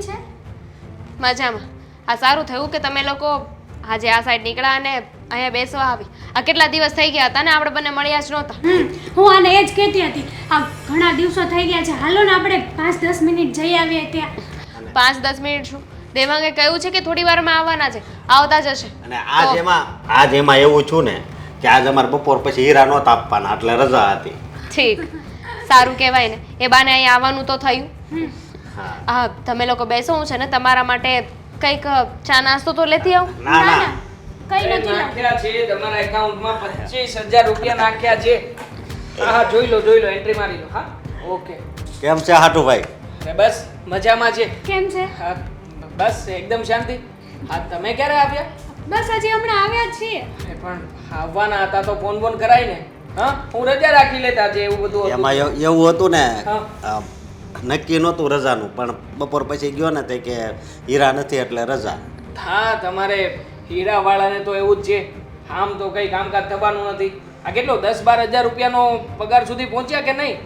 છે? મજામાં. આ સારું થયું કે તમે લોકો આજે આ સાઈડ નીકળ્યા અને અહીંયા બેસવા આવી. આ કેટલા દિવસ થઈ ગયા હતા ને આપણે બંને મળ્યા જ નહોતા. હું આને એ જ કહેતી હતી. આ ઘણા દિવસો થઈ ગયા છે, હાલો ને આપણે 5-10 મિનિટ જઈ આવીએ ત્યાં. 5-10 મિનિટ શું? દેવાંગે કહ્યું છે કે થોડી વારમાં આવવાના છે, આવતા જ હશે. અને આજ એમાં એવું છું ને કે આજ અમારે બપોર પછી હીરા નહોતા આપવાના એટલે રજા હતી. ઠીક, સારું કહેવાય ને. એ બાને અહીંયા આવવાનું તો થયું. હા, તમે લોકો બેસો. હું છે ને તમારા માટે કંઈક ચા નાસ્તો તો લેતી આવું. ના ના કઈ નથી લાવવું. નાખ્યા છે તમારા એકાઉન્ટમાં 25,000 રૂપિયા નાખ્યા છે. હા જોઈ લો એન્ટ્રી મારી લો. હા ઓકે. કેમ છે હાટુભાઈ? બસ મજામાં છે. કેમ છે? હા બસ એકદમ શાંતિ. હા તમે ક્યારે આવ્યા? બસ હજી હમણાં આવ્યા જ છીએ. પણ આવવાના હતા તો ફોન કરાય ને. હા હું રજા રાખી લેતા જે એવું બધું હતું. એમાં એવું હતું ને હા. નક્કી નહોતું રજાનું, પણ બપોર પછી ગયો ને તે કે હીરા નથી એટલે રજા. હા તમારે હીરાવાળાને તો એવું જ છે. આમ તો કંઈ કામકાજ થવાનું નથી. આ કેટલો 10-12 હજાર રૂપિયાનો પગાર સુધી પહોંચ્યા કે નહીં?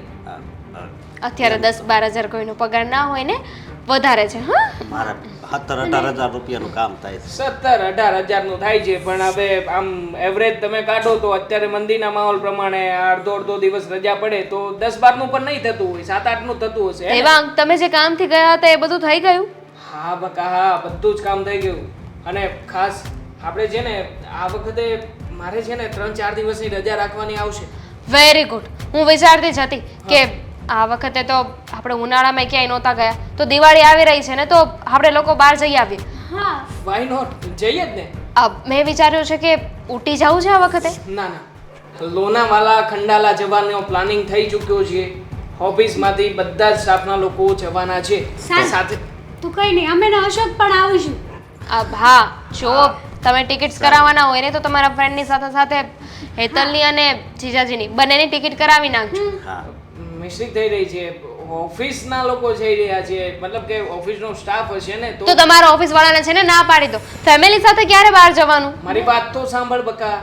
અત્યારે 10-12 હજાર કોઈનો પગાર ના હોય ને, વધારે છે. હા, મારે 17-18 હજાર રૂપિયાનું કામ થાય છે. 17-18 હજારનું થાય છે. પણ હવે આમ એવરેજ તમે કાઢો તો અત્યારે મંદીના માહોલ પ્રમાણે અડધો દિવસ રજા પડે તો 10-12 નું પણ નહીં થતું હોય, 7-8 નું થતું હશે. દેવાંગ, તમે જે કામથી ગયા હતા એ બધું થઈ ગયું? હા બકા હા, બધું જ કામ થઈ ગયું. અને ખાસ આપણે છે ને આ વખતે મારે છે ને 3-4 દિવસની રજા રાખવાની આવશે. Very good. હું વિચારતી જ હતી કે આ વખતે તો આપણે ઉનાળામાં ક્યાંય નહોતા ગયા, તો દિવાળી આવી રહી છે ને, તો આપણે લોકો બહાર જઈ આવીએ. હા, વાય નોટ, જઈએ જ ને. મેં વિચાર્યું છે કે ઊટી જવું છે આ વખતે. ના લોનાવાલા ખંડાલા જવાનો પ્લાનિંગ થઈ ચૂક્યો છે. ઓફિસમાંથી બધા જ સ્ટાફના લોકો જવાના છે. સાથે તો કઈ નહીં, અમે ને અશોક પણ આવીશું. હા, જો તમે ટિકિટ્સ કરાવવાના હોય ને તો તમારા ફ્રેન્ડની સાથે સાથે હેતલની અને જીજાજીની બંનેની ટિકિટ કરાવી નાખજો. હા મિસ્ટેક થઈ રહી છે. ઓફિસના લોકો જઈ રહ્યા છે, મતલબ કે ઓફિસનો સ્ટાફ હશે ને તો તમારા ઓફિસ વાળાને છે ને ના પાડી દો. ફેમિલી સાથે ક્યારે બહાર જવાનું? મારી વાત તો સાંભળ બકા.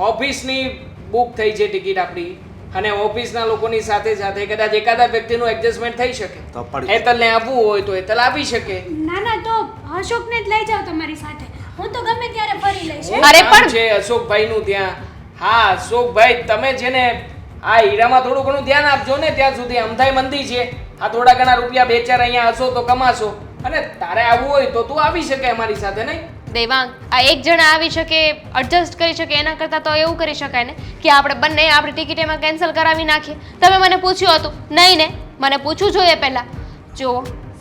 ઓફિસની બુક થઈ છે ટિકિટ આપણી, અને ઓફિસના લોકોની સાથે સાથે કદાચ એકાદા વ્યક્તિનું એડજસ્ટમેન્ટ થઈ શકે. તો પણ હેતલને આવવું હોય તો હેતલ આવી શકે. ના તો અશોકને જ લઈ જાઓ તમારી સાથે. હું તો ગમે ત્યારે ફરી લઈશ. અરે કામ પણ- છે અશોકભાઈનું ત્યાં. હા અશોકભાઈ, તમે છે ને આ હીરામાં થોડું ઘણું ધ્યાન આપજો ને. ત્યાં સુધી અમથાઈ મંદી છે. આ થોડા ઘણા રૂપિયા 2-4 અહીંયા હશો તો કમાશો. અને તારે આવવું હોય તો તું આવી શકે અમારી સાથે, નહીં? દેવાંગ, આ એક જણા આવી શકે, એડજસ્ટ કરી શકે, એના કરતાં તો એવું કરી શકાય ને કે આપણે બંને આપણી ટિકિટ એમાં કેન્સલ કરાવી નાખીએ. તમે મને પૂછ્યું હતું નહીં ને? મને પૂછવું જોઈએ પહેલા. જો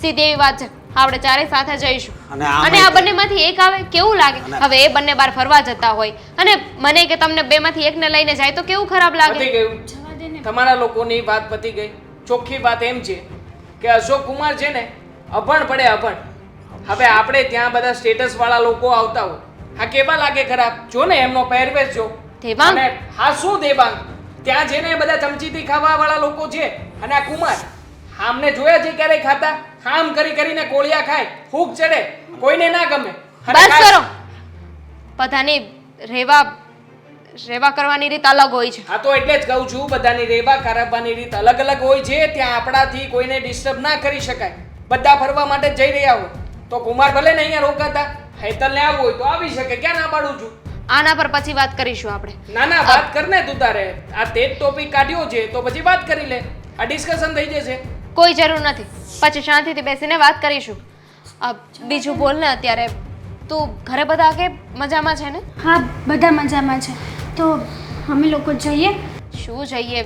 સીધી એવી વાત છે, આપણે ચારે સાથે જઈશું. અને આમાં અને આ બંનેમાંથી એક આવે કેવું લાગે? હવે એ બંને બહાર ફરવા જતા હોય અને મને કે તમને બેમાંથી એકને લઈને જાય તો કેવું ખરાબ લાગે? પતી ગયું. જવા દે ને. તમારા લોકોની વાત પતી ગઈ. ચોખ્ખી વાત એમ છે કે અશોક કુમાર છે ને અભણ પડે અભણ. હવે આપણે ત્યાં બધા સ્ટેટસ વાળા લોકો આવતા હોય, હા કેવા લાગે ખરાબ? જો ને એમનો પહેરવેશ જો. દેવાંગ, અને હા શું દેવાંગ, ત્યાં જઈને બધા ચમચીથી ખાવા વાળા લોકો છે. અને આ કુમાર આમને જોયા છે ક્યારેય ખાતા? આમ કરીને કોળિયા ખાય, ફૂગ ચડે, કોઈને ના ગમે. અને બસ ખાય. કરો. બધાની રેવા કરવાની રીત અલગ હોય છે. હા તો એટલે જ કહું છું, બધાની રેવા કરવાની રીત અલગ અલગ હોય છે. ત્યાં આપણાથી કોઈને ડિસ્ટર્બ ના કરી શકાય. બધા ફરવા માટે જઈ રહ્યા હોય તો કુમાર ભલે ને અહીંયા રોકાતા. હેતલને આવવું હોય તો આવી શકે, ક્યાં ના પાડું છું? આના પર પછી વાત કરીશું આપણે. ના વાત કર ને તું તારે. આ તે જ ટોપિક કાઢ્યો છે તો પછી વાત કરી લે. આ ડિસ્કશન થઈ જશે. કોઈ જરૂર નથી, પછી શાંતિથી બેસીને વાત કરીશું. બીજું બોલ ને. અત્યારે તું ઘરે બધા કે મજામાં છે ને? હા, બધા મજામાં છે. તો અમે લોકો જઈએ? શું જઈએ?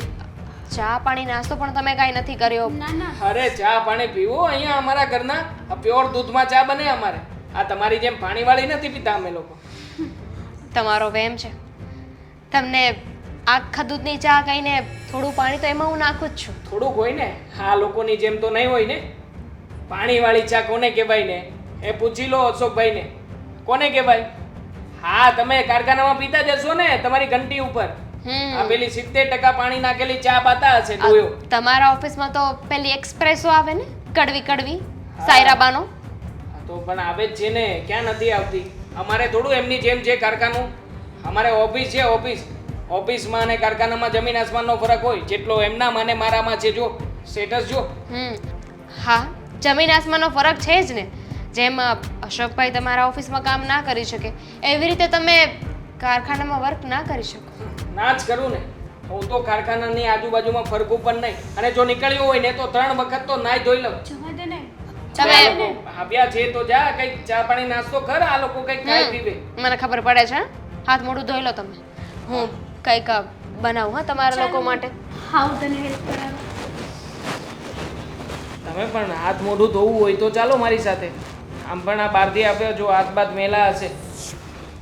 ચા પાણી નાસ્તો પણ તમે કાંઈ નથી કર્યો. ના અરે ચા પાણી પીવો અહીંયા અમારા ઘરના. આ પ્યોર દૂધમાં ચા બને અમારે. આ તમારી જેમ પાણીવાળી નથી પીતા અમે લોકો. તમારો વહેમ છે. તમને આખા દૂધની ચા કહીને થોડું પાણી તો એમાં હું નાખું જ છું. થોડુંક હોય ને, આ લોકોની જેમ તો નહીં હોય ને. પાણીવાળી ચા કોને કહેવાય ને એ પૂછી લો અશોકભાઈને. કોને કહેવાય? હા તમે કારખાનામાં પીતા જશો ને તમારી ઘંટી ઉપર. આ પેલી 70% પાણી નાખેલી ચા પાતા હશે ડોયો. તમારા ઓફિસમાં તો પેલી એક્સપ્રેસો આવે ને, કડવી સાયરાબાનો. તો પણ આવે જ છે ને, ક્યાં નથી આવતી? અમારે થોડું એમની જેમ છે કારખાનું. અમારે ઓફિસ છે ઓફિસ. ઓફિસમાં અને કારખાનામાં જમીન આસમાનનો ફરક હોય જેટલો એમનામાં અને મારામાં છે. જો સ્ટેટસ જો. હા, જમીન આસમાનનો ફરક છે જ ને. જેમ અશોકભાઈ તમારા ઓફિસમાં કામ ના કરી શકે એવી રીતે તમે કારખાનામાં વર્ક ના કરી શકો. ના જ કરું ને. હું તો કારખાનાની આજુબાજુમાં ફરકું પણ નહીં. અને જો નીકળ્યો હોય ને તો 3 વખત તો નાઈ ધોઈ લઉં. જવા દે ને. તમે આવ્યા છે તો જા કંઈક ચા પાણી નાસ્તો કર. આ લોકો કંઈક ખાઈ પીવે. મને ખબર પડે છે. હાથ મોઢું ધોઈ લો તમે. હું કંઈક બનાવું હા તમારા લોકો માટે. હા હું તને હેલ્પ કરાવું. તમે પણ હાથ મોઢું ધોવું હોય તો ચાલો મારી સાથે. આમ પણ આ બહારથી આપ્યો જો હાથ બાદ મેલા હશે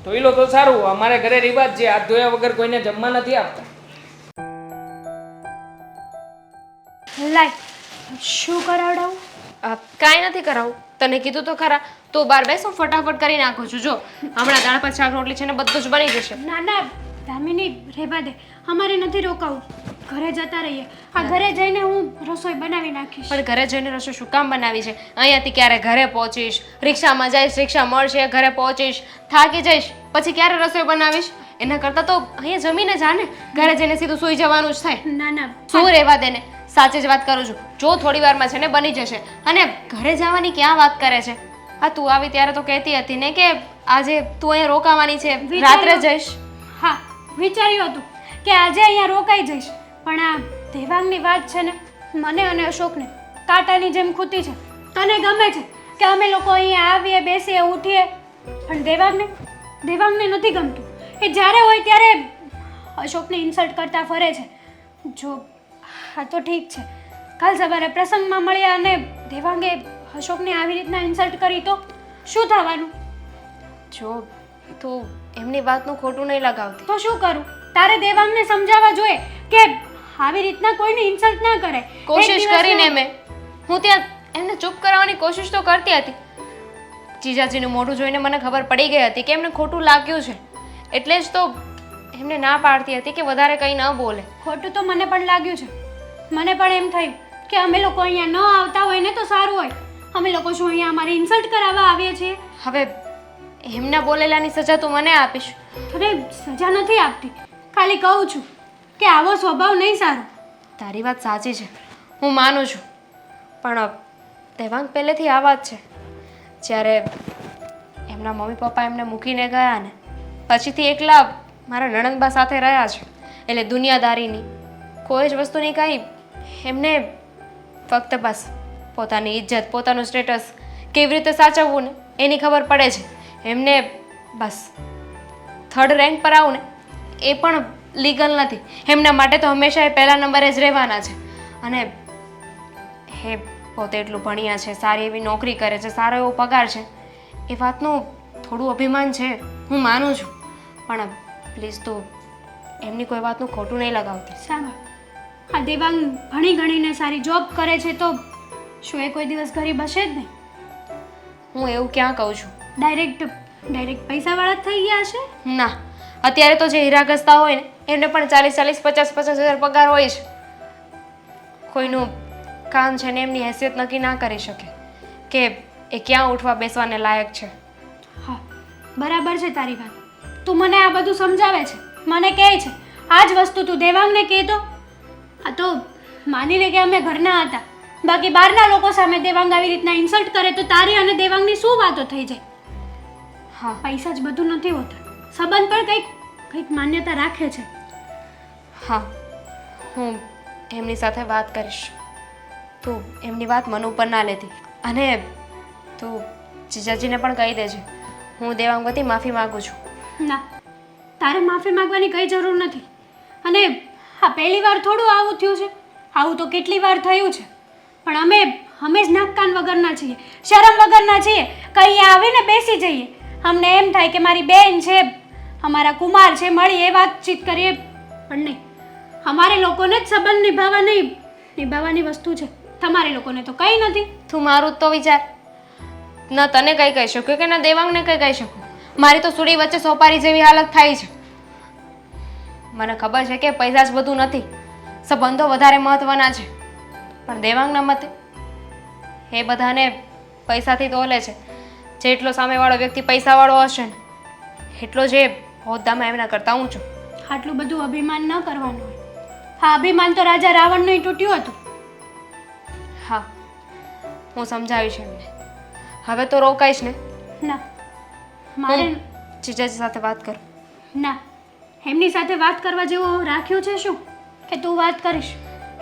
ધોઈ લો તો સારું. અમારે ઘરે રિવાજ છે હાથ ધોયા વગર કોઈને જમવા નથી આપતા. લાય શું કરાવડાવું? કાંઈ નથી કરાવું. તને કીધું તો ખરા. તો બહાર બેસ હું ફટાફટ કરી નાખું છું. જો હમણાં દાળ ભાત શાક રોટલી છે ને બધું જ બની જશે. ના ના દામિની રહેવા દે. અમારે નથી રોકાવું. ઘરે જતા રહીએ. આ ઘરે જઈને હું રસોઈ બનાવી નાખીશ. પણ ઘરે જઈને રસોઈ શું કામ બનાવી છે? અહીંયાથી ક્યારે ઘરે પહોંચીશ, રિક્ષામાં જઈશ, રિક્ષા મળશે, ઘરે પહોંચીશ, થાકી જઈશ, પછી ક્યારે રસોઈ બનાવીશ? એના કરતાં તો અહીંયા જમીને જા ને. ઘરે જઈને સીધું સૂઈ જવાનું જ થાય. ના ના શું રહેવા દે ને. સાચી જ વાત કરું છું. જો થોડી વારમાં છે ને બની જશે. અને ઘરે જવાની ક્યાં વાત કરે છે? હા તું આવી ત્યારે તો કહેતી હતી ને કે આજે તું અહીંયા રોકાવાની છે, રાત્રે જઈશ. હા વિચાર્યું હતું કે આજે અહીંયા રોકાઈ જઈશ, પણ આ દેવાંગની વાત છે ને મને અને અશોકને કાંટાની જેમ ખૂતી છે. તને ગમે છે કે અમે લોકો અહીંયા આવીએ, બેસીએ, ઉઠીએ, પણ દેવાંગને નથી ગમતું. એ જ્યારે હોય ત્યારે અશોકને ઇન્સલ્ટ કરતા ફરે છે. જો હા તો ઠીક છે, કાલ સવારે પ્રસંગમાં મળ્યા અને દેવાંગે અશોકને આવી રીતના ઇન્સલ્ટ કરી તો શું થવાનું? જો તું એમની વાતનું ખોટું નહીં લગાવતી. તો શું કરું? તારે દેવાંગને સમજાવવા જોઈએ કે આવી રીતના કોઈને ઇન્સલ્ટ ના કરે. કોશિશ કરીને હું ત્યાં એમને ચૂપ કરાવવાની કોશિશ તો કરતી હતી. જીજાજીનું મોઢું જોઈને મને ખબર પડી ગઈ હતી કે એમને ખોટું લાગ્યું છે, એટલે જ તો એમને ના પાડતી હતી કે વધારે કંઈ ન બોલે. ખોટું તો મને પણ લાગ્યું છે. મને પણ એમ થયું કે અમે લોકો અહીંયા ન આવતા હોય ને તો સારું હોય. અમે લોકો શું અહીંયા અમારી ઇન્સલ્ટ કરાવવા આવીએ છીએ? હવે એમના બોલેલાની સજા તું મને આપીશ? અરે સજા નથી આપતી, ખાલી કહું છું કે આવો સ્વભાવ નહીં સારો. તારી વાત સાચી છે, હું માનું છું, પણ દેવાંગ પહેલેથી આ વાત છે. જ્યારે એમના મમ્મી પપ્પા એમને મૂકીને ગયા ને પછીથી એકલા મારા નણંદબા સાથે રહ્યા છે. એટલે દુનિયાદારીની કોઈ જ વસ્તુની કાંઈ એમને ફક્ત બસ પોતાની ઇજ્જત, પોતાનું સ્ટેટસ કેવી રીતે સાચવવું ને એની ખબર પડે છે. એમને બસ 3rd રેન્ક પર આવું ને એ પણ લીગલ નથી. એમના માટે તો હંમેશા એ પહેલા નંબરે જ રહેવાના છે. અને એ પોતે એટલું ભણ્યા છે, સારી એવી નોકરી કરે છે, સારો એવો પગાર છે, એ વાતનું થોડું અભિમાન છે, હું માનું છું, પણ પ્લીઝ તું એમની કોઈ વાતનું ખોટું નહીં લગાવતી. સાંભળ, આ દેવાંગ ભણી ગણીને સારી જોબ કરે છે તો શું એ કોઈ દિવસ ગરીબ હશે જ નહીં? હું એવું ક્યાં કહું છું? ડાયરેક્ટ પૈસાવાળા જ થઈ ગયા છે? ના, અત્યારે તો જે હીરા ઘસતા હોય ને એમને પણ 40-40, 50-50 હજાર પગાર હોય છે. કોઈનું કામ છે ને એમની હેસિયત નક્કી ના કરી શકે કે એ ક્યાં ઉઠવા બેસવાને લાયક છે. હા બરાબર છે તારી વાત. તું મને આ બધું સમજાવે છે, મને કહે છે, આ જ વસ્તુ તું દેવાંગને કહેતો. આ તો માની લે કે અમે ઘરના હતા, બાકી બહારના લોકો સામે દેવાંગ આવી રીતના ઇન્સલ્ટ કરે તો તારી અને દેવાંગની શું વાતો થઈ જાય? હા પૈસા જ બધું નથી હોતા, સંબંધ પણ કંઈક માન્યતા રાખે છે. હા હું એમની સાથે વાત કરીશ. તું એમની વાત મન ઉપર ના લેતી. અને તું જીજાજીને પણ કહી દેજે હું દેવાંગ વતી માફી માગું છું. ના, તારે માફી માંગવાની કંઈ જરૂર નથી. અને હા પહેલી વાર થોડું આવું થયું છે, આવું તો કેટલી વાર થયું છે, પણ અમે જ નાક કાન વગરના છીએ, શરમ વગરના છીએ. કંઈ આવીને બેસી જઈએ, અમને એમ થાય કે મારી બેન છે, અમારા કુમાર છે, મળી એ વાતચીત કરીએ, પણ નહીં. અમારે લોકોને જ સંબંધ નિભાવવાની વસ્તુ છે, તમારે લોકોને તો કંઈ નથી. તું મારું જ તો વિચાર. ન તને કંઈ કહી શકું કે ન દેવાંગને કંઈ કહી શકું. મારી તો સુડી વચ્ચે સોપારી જેવી હાલત થાય છે. મને ખબર છે કે પૈસા જ બધું નથી, સંબંધો વધારે મહત્વના છે, પણ દેવાંગના મતે એ બધાને પૈસાથી તોલે છે. જેટલો સામેવાળો વ્યક્તિ પૈસાવાળો હશે ને એટલો જે હોદ્દામાં એમના કરતાં ઊંચો. આટલું બધું અભિમાન ન કરવાનું હોય. હા અભિમાન તો રાજા રાવણનું તૂટ્યું હતું. હા હું સમજાવીશ એમને. હવે તો રોકાઈશ ને? ના મારે જીજાજી સાથે વાત કર. ના, એમની સાથે વાત કરવા જેવું રાખ્યું છે શું કે તું વાત કરીશ?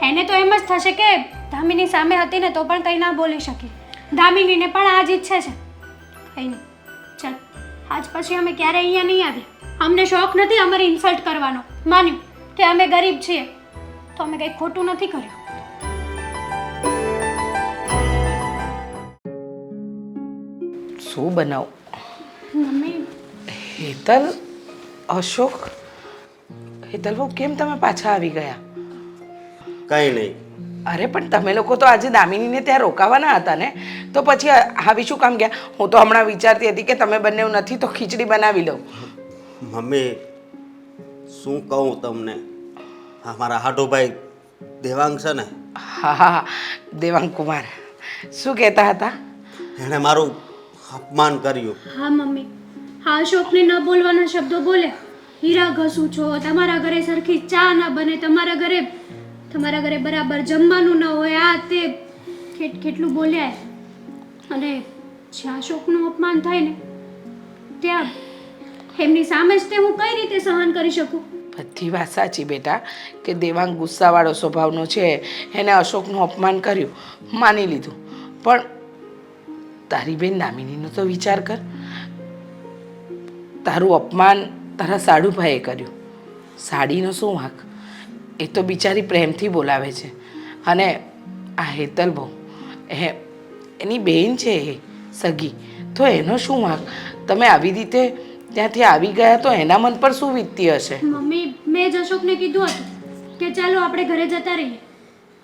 એને તો એમ જ થશે કે ધામીની સામે હતી ને તો પણ કંઈ ના બોલી શકી. ધામીનીને પણ આ જ ઈચ્છે છે. કંઈ નહીં, ચાલ આજ પછી અમે ક્યારેય અહીંયા નહીં આવ્યા. અમને શોખ નથી અમારી ઇન્સલ્ટ કરવાનો. માન્યું કે અમે ગરીબ છીએ તો અમે કંઈ ખોટું નથી કર્યું. શું બનાવું? મમ્મી હેતલ, અશોક, હેતલ બહુ કેમ તમે પાછા આવી ગયા? કંઈ નહીં. અરે પણ તમે લોકો તો આજે દામિનીને ત્યાં રોકાવાના હતા ને, તો પછી આવી શું કામ ગયા? હું તો હમણાં વિચારતી હતી કે તમે બંને નથી તો ખીચડી બનાવી લઉં. મમ્મી શું કહું તમને, હા મારા હાટુભાઈ દેવાંગ છે ને, હા હા હા, દેવાંગ કુમાર શું કહેતા હતા? એણે મારું અપમાન કર્યું. હા મમ્મી, હા અશોકને ન બોલવાના શબ્દો બોલે. હીરા ઘસું છો, તમારા ઘરે સરખી ચા ના બને, તમારા ઘરે બરાબર જમવાનું ન હોય, આ તે કેટલું બોલ્યા. અને જ્યાં અશોકનું અપમાન થાય ને ત્યાં એમની સામે જ તે હું કઈ રીતે સહન કરી શકું? બધી વાત સાચી બેટા કે દેવાંગ ગુસ્સાવાળો સ્વભાવનો છે, એને અશોકનું અપમાન કર્યું, માની લીધું. પણ તારી બેન દામિનીનો તો વિચાર કર. તારું અપમાન તારા સાડુભાઈએ કર્યું. સાડીનો શું વાંક? એ તો બિચારી પ્રેમથી બોલાવે છે. અને આ હેતલ બહુ એની બહેન છે એ સગી, તો એનો શું વાંક? તમે આવી રીતે ત્યાંથી આવી ગયા તો એના મન પર શું વીતતી હશે? મમ્મી, મેં જ અશોકને કીધું હતું કે ચાલો આપણે ઘરે જતા રહીએ.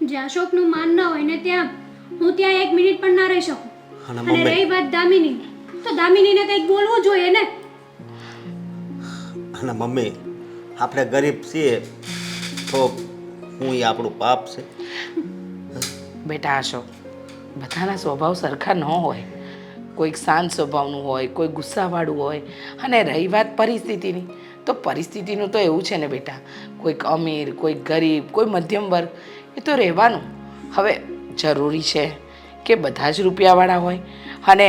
જ્યાં અશોકનું માન ન હોય ને ત્યાં હું ત્યાં 1 મિનિટ પણ ના રહી શકું. અને રહી વાત દામિની, તો દામિનીને કંઈક બોલવું જોઈએ ને. અને મમ્મી આપણે ગરીબ છીએ તો હું એ આપણું પાપ છે? બેટા અશોક, બધાના સ્વભાવ સરખા ન હોય. કોઈક શાંત સ્વભાવનું હોય, કોઈ ગુસ્સાવાળું હોય. અને રહી વાત પરિસ્થિતિની, તો પરિસ્થિતિનું તો એવું છે ને બેટા, કોઈક અમીર, કોઈક ગરીબ, કોઈ મધ્યમ વર્ગ, એ તો રહેવાનું. હવે જરૂરી છે કે બધા જ રૂપિયાવાળા હોય? અને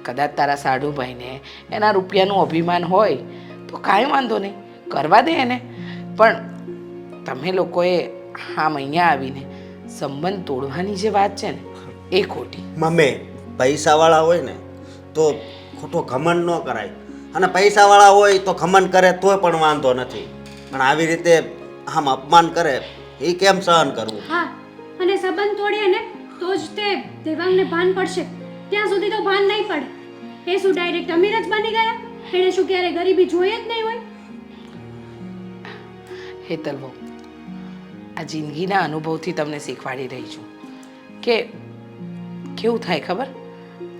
કદાચ તારા સાડુભાઈને એના રૂપિયાનું અભિમાન હોય તો કાંઈ વાંધો નહીં, કરવા દે એને. પણ તમે લોકોએ આમ અહીંયા આવીને સંબંધ તોડવાની જે વાત છે ને એ ખોટી. મમ્મી પૈસાવાળા હોય ને તો ખોટો ઘમંડ ન કરાય, અને પૈસાવાળા હોય તો ઘમંડ કરે તોય પણ વાંધો નથી, પણ આવી રીતે આમ અપમાન કરે એ કેમ સહન કરવું? હા, અને સંબંધ તોડીએ ને તો જ તે દેવાંગને ભાન પડશે. ત્યાં સુધી તો ભાન નહીં પડે. એ શું ડાયરેક્ટ અમીર જ બની ગયા? એણે શું ક્યારે ગરીબી જોઈ જ નહીં હોય? હેતલ બહુ, આ જિંદગીના અનુભવથી તમને શીખવાડી રહી છું કે કેવું થાય ખબર?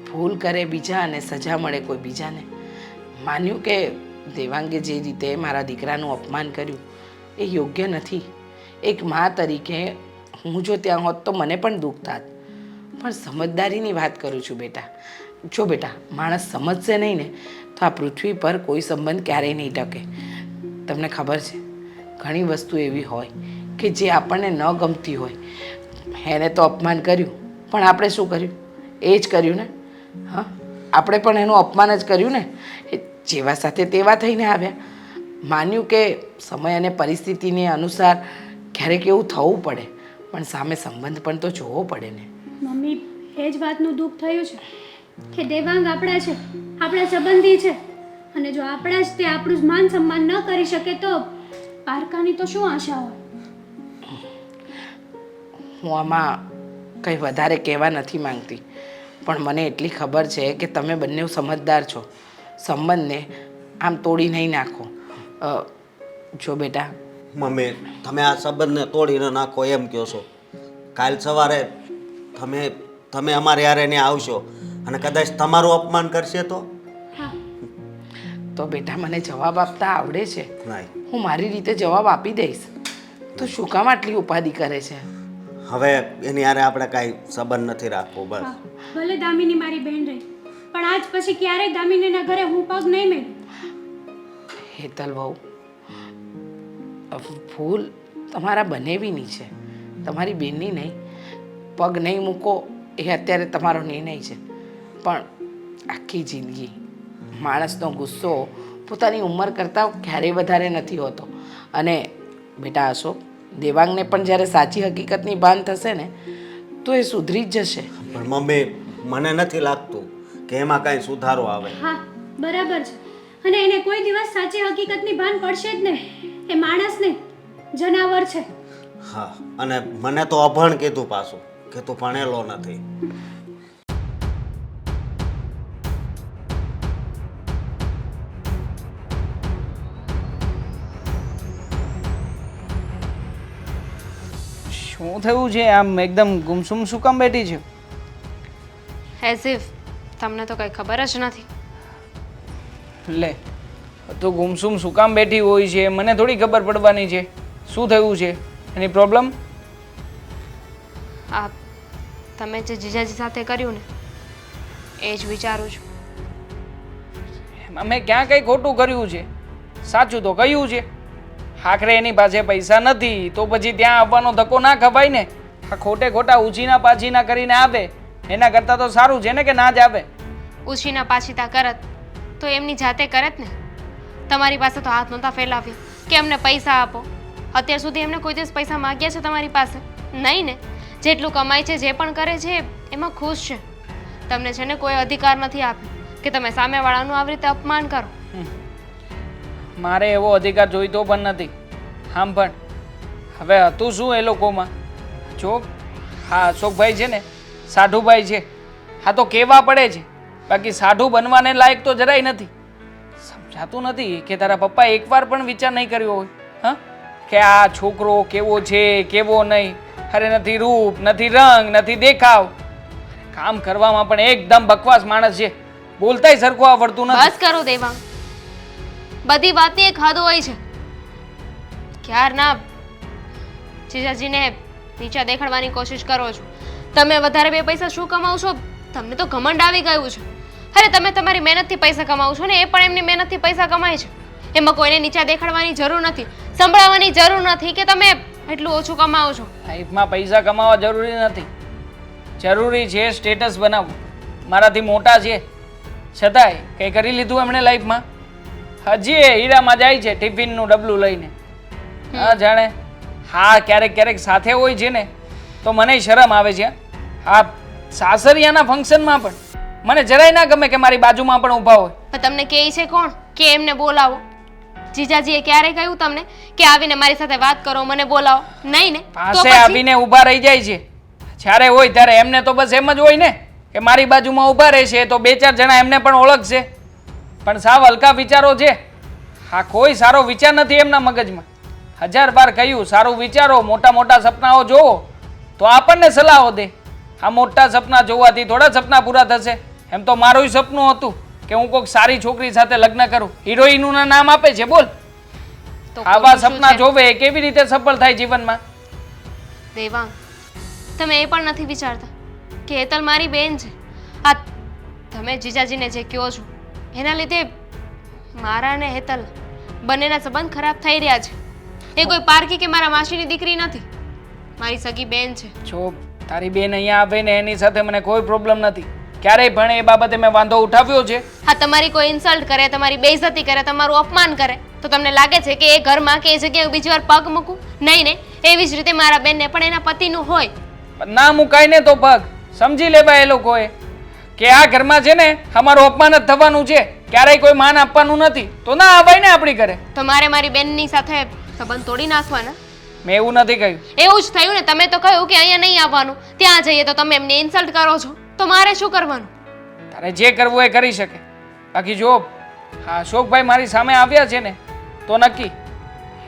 ભૂલ કરે બીજા અને સજા મળે કોઈ બીજાને. માન્યું કે દેવાંગે જે રીતે મારા દીકરાનું અપમાન કર્યું એ યોગ્ય નથી. એક મા તરીકે હું જો ત્યાં હોત તો મને પણ દુઃખ થાત. પણ સમજદારીની વાત કરું છું બેટા. જો બેટા, માણસ સમજશે નહીં ને તો આ પૃથ્વી પર કોઈ સંબંધ ક્યારેય નહીં ટકે. તમને ખબર છે, ઘણી વસ્તુ એવી હોય કે જે આપણને ન ગમતી હોય. એને તો અપમાન કર્યું, પણ આપણે શું કર્યું? એ જ કર્યું ને. હા, આપણે પણ એનું અપમાન જ કર્યું ને. જેવા સાથે તેવા થઈને આવ્યા. માન્યું કે સમય અને પરિસ્થિતિને અનુસાર ક્યારેક એવું થવું પડે, પણ સામે સંબંધ પણ તો જોવો પડે ને. મમ્મી, એ જ વાતનું દુઃખ થયું છે કે દેવાંગ આપણા છે, આપણા સંબંધી છે, અને જો આપણા જ તે આપણું જ માન સન્માન ન કરી શકે તો પારકાની તો શું આશા હોય? હું આમાં કંઈ વધારે કહેવા નથી માંગતી, પણ મને એટલી ખબર છે કે તમે બંને સમજદાર છો. સંબંધને આમ તોડી નહીં નાખો. જો બેટા, મમ્મી તમે આ સંબંધને તોડીને નાખો એમ કહો છો? કાલ સવારે તમે અમારે યારે ને આવશો અને કદાચ તમારું અપમાન કરશે તો? હા, તો બેટા મને જવાબ આપતા આવડે છે. નહીં. હું મારી રીતે જવાબ આપી દઈશ. તો શું કામ આટલી ઉપાધિ કરે છે? હવે એની યારે આપણે કાંઈ સંબંધ નથી રાખવો બસ. હા, ભલે દામિની મારી બહેન રહી, પણ આજ પછી ક્યારેય દામિનીના ઘરે હું પગ નહીં મેળું. હેતલ બહુ, ભૂલ તમારા બનેવીની છે, તમારી બેનની નહીં. પગ નહીં મૂકો એ અત્યારે તમારો નિર્ણય છે, પણ આખી જિંદગી માણસનો ગુસ્સો પોતાની ઉંમર કરતાં ક્યારેય વધારે નથી હોતો. અને બેટા અશોક, દેવાંગને પણ જ્યારે સાચી હકીકતની ભાન થશે ને તો એ સુધરી જ જશે. પણ મમ્મી, મને નથી લાગતું કે એમાં કાંઈ સુધારો આવે. હા, બરાબર છે. અને એને કોઈ દિવસ સાચી હકીકતની ભાન પડશે જ નહીં. એ માણસ નહીં, જનાવર છે. હા, અને મને તો અભણ કીધું પાછું કે તું ભણેલો નથી. શું થયું છે? આમ એકદમ ગુમસુમ શું કામ બેઠી છે? એઝ ઇફ તમને તો કંઈ ખબર જ નથી. લે, તો ગુમસુમ શું કામ બેઠી હોય છે મને થોડી ખબર પડવાની છે. શું થયું છે? એની પ્રોબ્લેમ? આ તમે જે જીજાજી સાથે કર્યું ને એ જ વિચારું છું. એમાં મેં ક્યાં કંઈ ખોટું કર્યું છે? સાચું તો કહ્યું છે. આખરે એની પાસે પૈસા નથી તો પછી ત્યાં આવવાનો ધક્કો ના ખવાય ને. આ ખોટે ખોટા ઉછીના પાછીના કરીને આવે એના કરતાં તો સારું છે ને કે ના જ આવે. ઉછીના પાછીતા કરત તો એમની જાતે કરત ને. તમારી પાસે તો હાથ નહોતા ફેલાવ્યા કે અમને પૈસા આપો. અત્યાર સુધી એમને કોઈ દિવસ પૈસા માગ્યા છે તમારી પાસે? નહીં ને. જેટલું કમાય છે, જે પણ કરે છે એમાં ખુશ છે. તમને છે ને કોઈ અધિકાર નથી આપ્યો કે તમે સામેવાળાનું આવી રીતે અપમાન કરો. મારે એવો અધિકાર જોઈતો પણ નથી. આમ પણ હવે હતું શું એ લોકોમાં? જો હા, અશોકભાઈ છે ને સાઢુભાઈ છે. હા તો કહેવા પડે છે, બાકી સાઢુ બનવાને લાયક તો જરાય નથી. સમજાતું નથી કે તારા પપ્પા એકવાર પણ વિચાર નહીં કર્યો હોય હા કે આ છોકરો કેવો છે કેવો નહીં. અરે નથી રૂપ, નથી રંગ, નથી દેખાવ. કામ કરવામાં પણ એકદમ બકવાસ માણસ છે. બોલતાય સરખું આવડતું નથી. બસ કરો દેવાંગ, બધી વાતની એક હદ હોય છે. ક્યારના જીજાજીને નીચા દેખાડવાની કોશિશ કરો છો. તમે વધારે બે પૈસા શું કમાવશો? તમને તો ઘમંડ આવી ગયું છે. અરે તમે તમારી મહેનતથી પૈસા કમાવો છો ને એ પણ એમની મહેનતથી પૈસા કમાય છે. એમાં કોઈને નીચા દેખાડવાની જરૂર નથી, સંભળાવવાની જરૂર નથી કે તમે એટલું ઓછું કમાવો છો. લાઈફમાં પૈસા કમાવા જરૂરી નથી. જરૂરી છે સ્ટેટસ બનાવવું. મારાથી મોટા છે છતાંય કંઈ કરી લીધું એમણે લાઈફમાં? હજી એ હીરામાં જાય છે ટિફિનનું ડબલું લઈને. હા જાણે. હા, ક્યારેક ક્યારેક સાથે હોય છે ને તો મને શરમ આવે છે. હા, સાસરિયાના ફંક્શનમાં પણ મને જરાય ના ગમે કે મારી બાજુમાં પણ ઊભા હોય. પણ તમને કહે છે કોણ કે એમને બોલાવો? જીજાજીએ ક્યારે કહ્યું તમને કે આવીને મારી સાથે વાત કરો, મને બોલાવો? નહીં ને. તો પાસે પછી આવીને ઊભા રહી જાય છે. જ્યારે હોય ત્યારે એમને તો બસ એમ જ હોય ને કે મારી બાજુમાં ઊભા રહેશે તો બે ચાર જણા એમને પણ ઓળખશે. પણ સાવ હલકા વિચારો છે. હા, કોઈ સારો વિચાર નથી એમના મગજમાં. 1000 વાર કહ્યું સારું વિચારો, મોટા મોટા સપનાઓ જોવો તો આપણને સલાહો દે. આ મોટા સપના જોવાથી થોડા સપના પૂરા થશે. એમ તો મારું સપનું હતું કે હું કોઈક સારી છોકરી સાથે લગ્ન કરું. હિરોઈનનું નામ આપે છે બોલ. તો આવા ખોટું શું સપના છે? જોવે કેવી રીતે સફળ થાય જીવનમાં? દેવાંગ, તમે એ પણ નથી વિચારતા કે હેતલ મારી બેન છે. આ તમે જીજાજીને જે કહો છો એના લીધે મારા અને હેતલ બંનેના સંબંધ ખરાબ થઈ રહ્યા છે. એ કોઈ પારકી કે મારા માસીની દીકરી નથી, મારી સગી બેન છે. જો તારી બેન અહીંયા આવે ને એની સાથે મને કોઈ પ્રોબ્લેમ નથી. ક્યારેય પણ એ બાબતે મેં વાંધો ઉઠાવ્યો છે? હા, તમારી કોઈ ઇન્સલ્ટ કરે, તમારી બેઇજ્જતી કરે, તમારું અપમાન કરે તો તમને લાગે છે કે એ ઘરમાં કે એ જગ્યાએ બીજી વાર પગ મૂકું? નહીં ને. એવી જ રીતે મારા બેનને પણ એના પતિનું હોય. ના મુકાય ને તો પગ સમજી લેવાય એ લોકોએ કે આ ઘરમાં છે ને અમારું અપમાન જ થવાનું છે. ક્યારેય કોઈ માન આપવાનું નથી તો ના આવાય ને આપણી ઘરે. તો મારે મારી બેનની સાથે સંબંધ તોડી નાખવાના? મેં એવું નથી કહ્યું. એવું જ થયું ને. તમે તો કહ્યું કે અહીંયા નહીં આવવાનું, ત્યાં જઈએ તો તમે એમને ઇન્સલ્ટ કરો છો. તો મારે શું કરવાનું? તારે જે કરવું એ કરી શકે. બાકી જો હા અશોકભાઈ મારી સામે આવ્યા છે ને તો નક્કી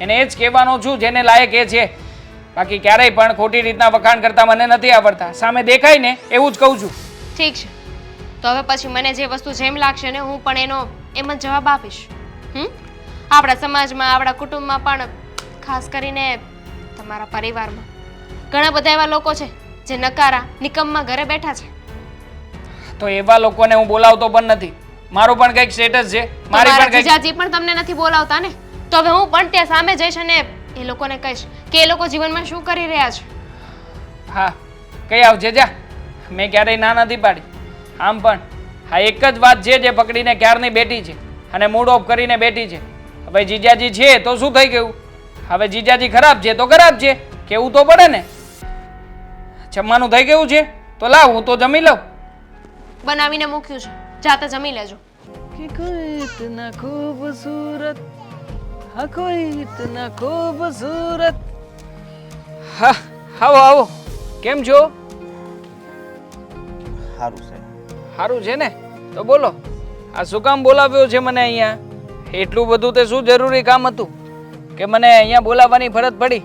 એને એ જ કહેવાનો છું જેને લાયક એ છે. બાકી ક્યારેય પણ ખોટી રીતના વખાણ કરતા મને નથી આવડતા. સામે દેખાય ને એવું જ કહું છું. ઠીક છે, તો હવે પછી મને જે વસ્તુ જેમ લાગશે ને હું પણ એનો એમ જ જવાબ આપીશ. આપણા સમાજમાં, આપણા કુટુંબમાં પણ ખાસ કરીને તમારા પરિવારમાં ઘણા બધા એવા લોકો છે જે નકારા નિકમમાં ઘરે બેઠા છે. તો એવા લોકોને હું બોલાવતો પણ નથી. મારું પણ કંઈક સ્ટેટસ છે. મારી પણ કંઈક જીજાજી પણ તમને નથી બોલાવતા ને. તો હવે હું પણ ત્યાં સામે જઈશ અને એ લોકોને કહીશ કે એ લોકો જીવનમાં શું કરી રહ્યા છે. હા, કઈ આવજે જા. મેં ક્યારેય ના નથી પાડી. આમ પણ આ એક જ વાત છે જે પકડીને ક્યારની બેઠી છે અને મૂડ ઓફ કરીને બેઠી છે. હવે જીજાજી છે તો શું થઈ ગયું? હવે જીજાજી ખરાબ છે તો ખરાબ છે, કેવું તો પડે ને. જમવાનું થઈ ગયું છે તો લાવ, હું તો જમી લઉં. બનાવીને મૂક્યું છે, જાતે જમી લેજો. कि कोई इतना खूबसूरत, हाँ कोई इतना खूबसूरत. હા આવો આવો, કેમ છો? સારું છે. સારું છે ને? તો બોલો, આ શું કામ બોલાવ્યો છે મને અહીંયા? એટલું બધું તે શું જરૂરી કામ હતું કે મને અહીંયા બોલાવવાની ફરજ પડી?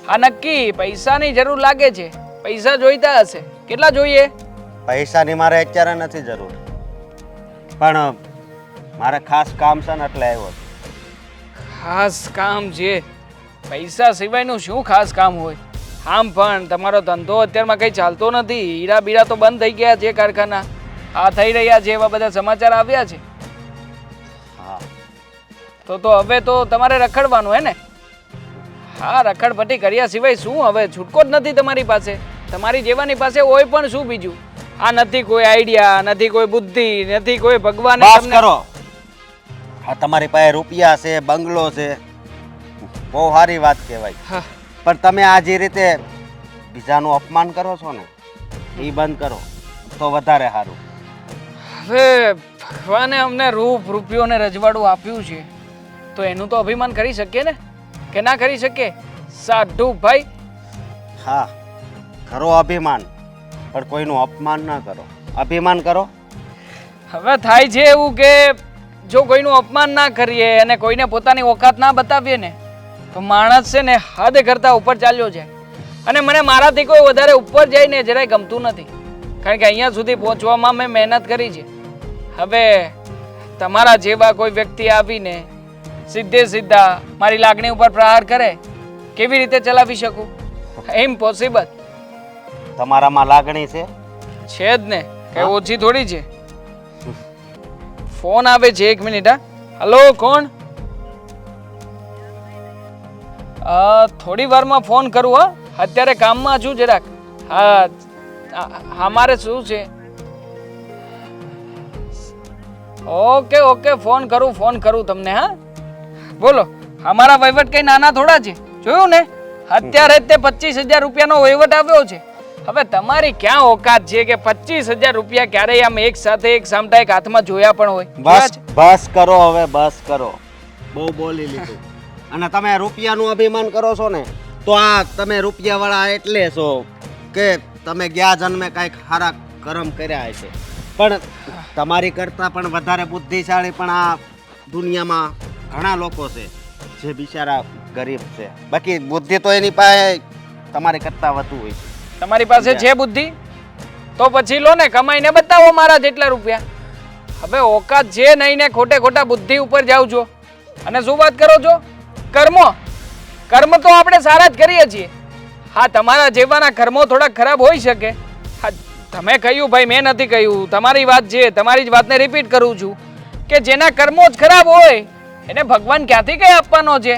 આ નક્કી પૈસાની જરૂર લાગે છે. પૈસા જોઈતા હશે. કેટલા જોઈએ? પૈસાની મારે અત્યારે નથી જરૂર, પણ મારે ખાસ કામ છે ને એટલે આવ્યો છું. ખાસ કામ છે? પૈસા સિવાયનું શું ખાસ કામ હોય? આમ પણ તમારો ધંધો અત્યારમાં કંઈ ચાલતો નથી. હીરા બીરા તો બંધ થઈ ગયા છે, કારખાના આ થઈ રહ્યા છે, એવા બધા સમાચાર આવ્યા છે. હા, તો હવે તો તમારે રખડવાનું હે ને? હા, રખડપટ્ટી કર્યા સિવાય શું હવે છૂટકો જ નથી તમારી પાસે. તમારી જેવાની પાસે હોય પણ શું બીજું? આ નથી કોઈ આઈડિયા, નથી કોઈ બુદ્ધિ, નથી કોઈ ભગવાન. બસ કરો. હા, તમારી પાસે રૂપિયા છે, બંગલો છે, બહુ સારી વાત કહેવાય, હા, પણ તમે આ જે રીતે બીજાનું અપમાન કરો છો ને એ બંધ કરો તો વધારે સારું. હવે ભગવાને અમને રૂપ રૂપિયો ને રજવાડું આપ્યું છે તો એનું તો અભિમાન કરી શકીએ ને, કે ના કરી શકીએ? સાધુ ભાઈ. હા, કરો અભિમાન, પણ કોઈનું અપમાન ના કરો. અભિમાન કરો. હવે થાય છે એવું કે જો કોઈનું અપમાન ના કરીએ અને કોઈને પોતાની ઓકાત ના બતાવીએ ને તો માણસ છે ને હદ કરતા ઉપર ચાલ્યો જાય. અને મને મારાથી કોઈ વધારે ઉપર જાય ને જરાય ગમતું નથી, કારણ કે અહીંયા સુધી પહોંચવામાં મેં મહેનત કરી છે. હવે તમારા જેવા કોઈ વ્યક્તિ આવીને સીધે સીધા મારી લાગણી ઉપર પ્રહાર કરે, કેવી રીતે ચલાવી શકું? ઇમ્પોસિબલ. તમારામાં લાગણી છે? છે જ ને, કઈ ઓછી થોડી છે. ફોન આવે છે, એક મિનિટ. હા, હલો, કોણ? થોડી વારમાં ફોન કરું. હા, અત્યારે કામમાં છું જરાક. હા, અમારે શું છે? ઓકે ઓકે, ફોન કરું તમને. હા, બોલો. અમારા વહીવટ કઈ નાના થોડા છે, જોયું ને? અત્યારે જ તે 25,000 રૂપિયાનો વહીવટ આવ્યો છે. હવે તમારી ક્યાં ઓકાત છે કે 25,000 રૂપિયા ક્યારેય આમ એક સાથે એક સામટા એક હાથમાં જોયા પણ હોય? બસ કરો હવે, બસ કરો. બહુ બોલી લીધું. અને તમે રૂપિયાનું અભિમાન કરો છો ને તો આ તમે રૂપિયાવાળા એટલે છો કે તમે ગયા જન્મે કાંઈક સારા કર્મ કર્યા છે, પણ તમારી કરતાં પણ વધારે બુદ્ધિશાળી પણ આ દુનિયામાં ઘણા લોકો છે જે બિચારા ગરીબ છે. બાકી બુદ્ધિ તો એની પાસે તમારી કરતાં વધુ હોય છે. તમારી પાસે છે બુદ્ધિ તો પછી લો ને, કમાઈને બતાવો મારા જેટલા રૂપિયા. હવે ઓકાત છે નહીં ને ખોટે ખોટા બુદ્ધિ ઉપર જાવ છો. અને શું વાત કરો છો? કર્મ તો આપણે સારા જ કરીએ છીએ. હા, તમારા જેવાના કર્મો થોડા ખરાબ હોઈ શકે. હા, તમે કહ્યું ભાઈ, મેં નથી કહ્યું, તમારી વાત છે. તમારી જ વાતને રિપીટ કરું છું કે જેના કર્મો જ ખરાબ હોય એને ભગવાન ક્યાંથી કઈ આપવાનો છે?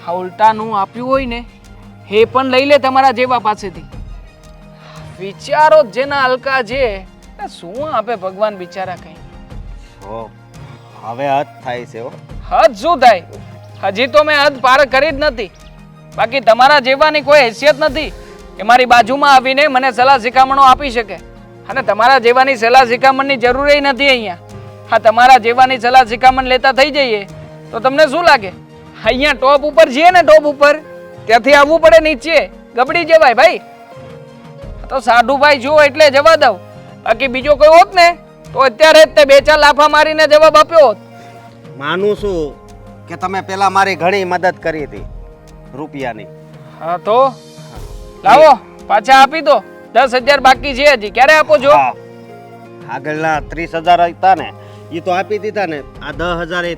હા, ઉલટાનું આપ્યું હોય ને એ પણ લઈ લે તમારા જેવા પાસેથી. વિચારો જેના હલકા છે શું આપે ભગવાન બિચારા કઈ. હવે હદ થાય છે. હદ શું થાય? હજી તો મેં હદ પાર કરી જ નથી. બાકી તમારા જેવાની કોઈ હેસિયત નથી કે મારી બાજુમાં આવીને મને સલાહ શિખામણો આપી શકે. અને તમારા જેવાની સલાહ શિખામણની જરૂર નથી અહીંયા. હા, તમારા જેવાની સલાહ શિખામણ લેતા થઈ જઈએ તો તમને શું લાગે? અહીંયા ટોપ ઉપર છીએ ને, ટોપ ઉપર, ત્યાંથી આવવું પડે નીચે, ગબડી જવાય ભાઈ. તો સાધુભાઈ જુઓ એટલે જવા દઉં. બાકી બીજો કોઈ હોત ને તો અત્યારે જ તે 2-4 લાફા મારીને જવાબ આપ્યો હોત. માનું છું કે તમે પેલા મારી ઘણી મદદ કરી હતી રૂપિયાની. હા, તો લાવો પાછા આપી દો. 10,000 બાકી છે હજી. ક્યારે આપો છો? આગળના 30,000 હતા ને એ તો આપી દીધા ને. આ 10,000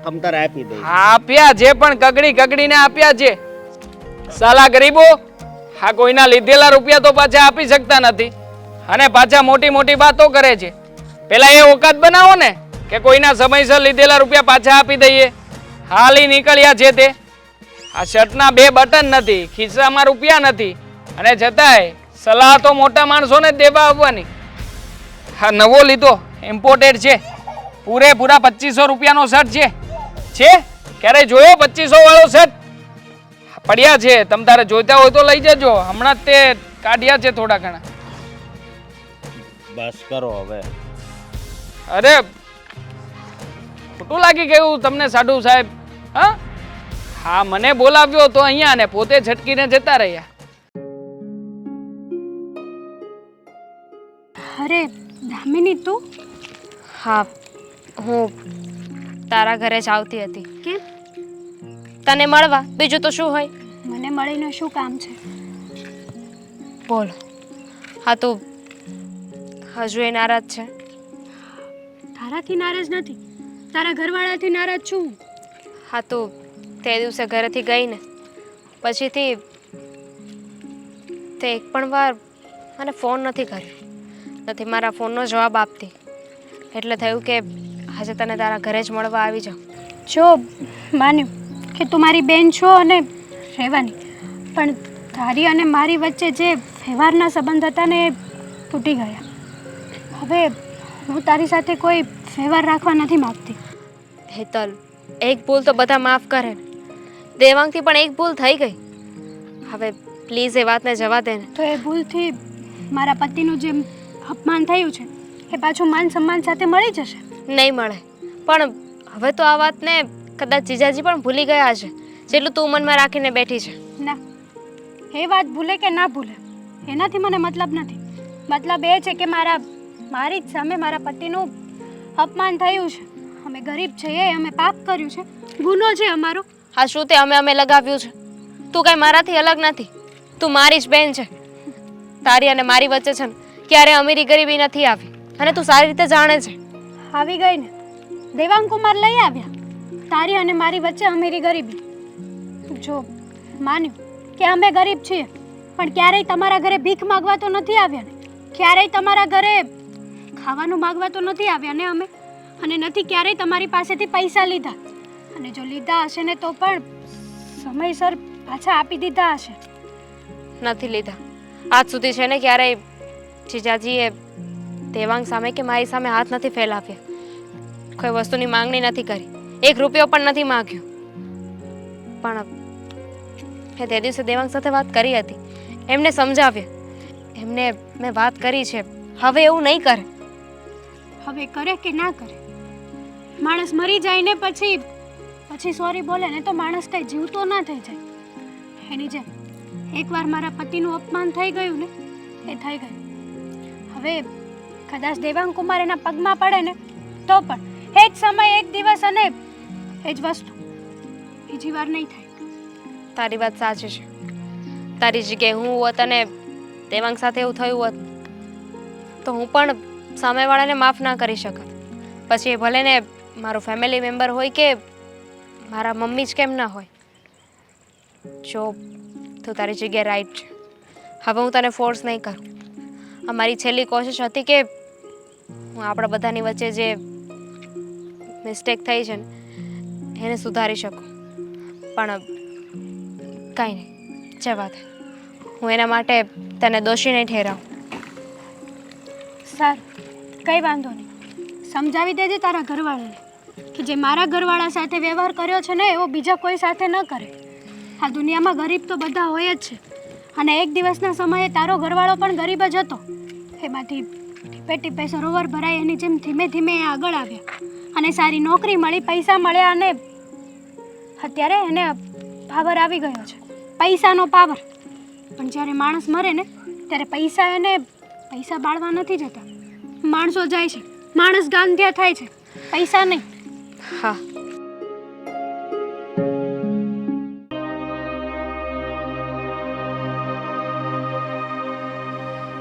તમતારે આપી દઈ. આપ્યા છે પણ કગડીને આપ્યા છે. સાલા ગરીબો, હા, કોઈના લીધેલા રૂપિયા તો પાછા આપી શકતા નથી અને પાછા મોટી મોટી વાતો કરે છે. પેલા એ ઓકાત બનાવો ને કે કોઈના સમયસર લીધેલા રૂપિયા પાછા આપી દઈએ. હાલી નીકળ્યા છે તે. આ શર્ટના 2 બટન નથી, ખિસ્સામાં રૂપિયા નથી અને છતાંય સલાહ તો મોટા માણસોને જ દેવા આવવાની. હા, નવો લીધો, ઇમ્પોર્ટેડ છે, પૂરેપૂરા 2500 રૂપિયાનો શર્ટ છે. ક્યારે જોયો 2500 વાળો શર્ટ? પડ્યા છે, તમ તારે જોઈતા હોય તો લઈ જજો. હમણાં જ તે કાઢ્યા છે થોડા ઘણા. બસ કરો હવે. અરે ખોટું લાગી ગયું તમને સાડુ સાહેબ? હા, મને બોલાવ્યો તો અહીંયા ને પોતે ઝટકીને જતા રહ્યા. અરે દામિની, તું? હા, હું તારા ઘરે જ આવતી હતી. કેમ? તને મળવા, બીજું તો શું હોય? મને મળીને શું કામ છે? બોલ. હા, તું હજુ એ નારાજ છે? તારાથી નારાજ નથી, તારા ઘરવાળાથી નારાજ છું હું. હા, તું તે દિવસે ઘરેથી ગઈ ને પછીથી તે એક પણ વાર મને ફોન નથી કર્યો, નથી મારા ફોનનો જવાબ આપતી. એટલે થયું કે આજે તને તારા ઘરે જ મળવા આવી જાઉં. જો માન્યું કે તું મારી બેન છો અને રહેવાની, પણ તારી અને મારી વચ્ચે જે વ્યવહારના સંબંધ હતા ને એ તૂટી ગયા. હવે હું તારી સાથે કોઈ વ્યવહાર રાખવા નથી માગતી. હેતલ, એક ભૂલ તો બધા માફ કરે ને. દેવાંગથી પણ એક ભૂલ થઈ ગઈ. હવે પ્લીઝ એ વાતને જવા દે ને. તો એ ભૂલથી મારા પતિનું જે અપમાન થયું છે એ પાછું માન સન્માન સાથે મળી જશે. નહીં મળે. પણ હવે તો આ વાતને કદાચ જીજાજી પણ ભૂલી ગયા છે, જેટલું તું મનમાં રાખીને બેઠી છે. ના, એ વાત ભૂલે કે ના ભૂલે એનાથી મને મતલબ નથી. મતલબ એ છે કે મારી જ સામે મારા પતિનું અપમાન થયું છે. અમે ગરીબ છીએ, અમે પાપ કર્યું છે, ગુનો છે અમારો. હા, શું તે અમે લગાવ્યું છે? તું કાંઈ મારાથી અલગ નથી, તું મારી જ બેન છે. તારી અને મારી વચ્ચે છે ને ક્યારે અમીરી ગરીબી નથી આવી, અને તું સારી રીતે જાણે છે. આવી ગઈ ને, દેવાંગ કુમાર લઈ આવ્યા તારી અને મારી વચ્ચે અમીરી ગરીબી. જો માન્યું કે અમે ગરીબ છીએ, પણ ક્યારેય તમારા ઘરે ભીખ માગવા તો નથી આવ્યા ને, ક્યારેય તમારા ઘરે ખાવાનું માગવા તો નથી આવ્યા ને અમે, અને નથી ક્યારેય તમારી પાસેથી પૈસા લીધા. અને જો લીધા હશે ને તો પણ સમયસર પાછા આપી દીધા હશે. નથી લીધા આજ સુધી છે ને ક્યારેય જીજાજીએ દેવાંગ સામે કે મારી સામે હાથ નથી ફેલાવ્યા. કોઈ વસ્તુની માંગણી નથી કરી, 1 રૂપિયો પણ નથી માંગ્યો. પણ મેં તે દિવસે દેવાંગ સાથે વાત કરી હતી, એમને સમજાવ્યા, એમને મેં વાત કરી છે. હવે એવું નહીં કરે. હવે કરે કે ના કરે, માણસ મરી જાય ને પછી સોરી બોલે ને તો માણસ કઈ જીવતો ના થઈ જાય. એની જેમ એકવાર મારા પતિનું અપમાન થઈ ગયું ને એ થઈ ગયું. હવે કદાચ દેવાંગ કુમાર એના પગમાં પડે ને તો પણ એ જ સમય, એક દિવસ અને એ જ વસ્તુ બીજી વાર નહીં થાય. તારી વાત સાચી છે. તારી જગ્યાએ હું હોત અને દેવાંગ સાથે એવું થયું હોત તો હું પણ સામેવાળાને માફ ના કરી શકત. પછી એ ભલે ને મારો ફેમિલી મેમ્બર હોય કે મારા મમ્મી જ કેમ ના હોય. જો તું તારી જગ્યાએ રાઈટ છે. હવે હું તને ફોર્સ નહીં કરું. અમારી છેલ્લી કોશિશ હતી કે હું આપણા બધાની વચ્ચે જે મિસ્ટેક થઈ છે ને એને સુધારી શકું. પણ કાંઈ નહીં, જવા દે. હું એના માટે તને દોષી નહીં ઠેરાવું. સારું, કંઈ વાંધો નહીં. સમજાવી દેજે તારા ઘરવાળાને કે જે મારા ઘરવાળા સાથે વ્યવહાર કર્યો છે ને એવો બીજા કોઈ સાથે ન કરે. આ દુનિયામાં ગરીબ તો બધા હોય જ છે, અને એક દિવસના સમયે તારો ઘરવાળો પણ ગરીબ જ હતો. એમાંથી ટીપે ટીપે સરોવર ભરાય એની જેમ ધીમે ધીમે એ આગળ આવ્યા, અને સારી નોકરી મળી, પૈસા મળ્યા, અને અત્યારે એને પાવર આવી ગયો છે, પૈસાનો પાવર. પણ જ્યારે માણસ મરે ને ત્યારે પૈસા બાળવા નથી જતા. માણસો જાય છે, માણસ ગાંધ્યા થાય છે, પૈસા નહીં. હા,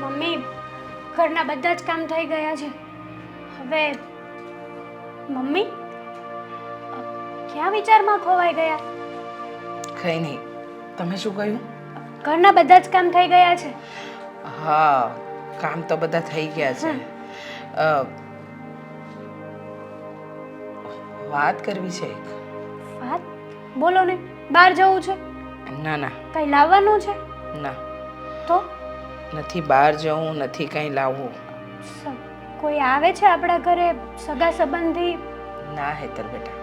મમ્મી, ઘરના બધા જ કામ થઈ ગયા છે. હવે મમ્મી ક્યાં વિચારમાં ખોવાઈ ગયા? કંઈ નહીં. તમે શું કહ્યું? ઘરના બધા જ કામ થઈ ગયા છે. હા, કામ તો બધા થઈ ગયા છે. વાત કરવી છે એક. વાત બોલો ને. બહાર જવું છે? ના ના કઈ લાવવાનું છે? ના. તો નથી બહાર જવું, નથી કંઈ લાવવું. કોઈ આવે છે આપણા ઘરે સગા સંબંધી? ના હેતર બેટા,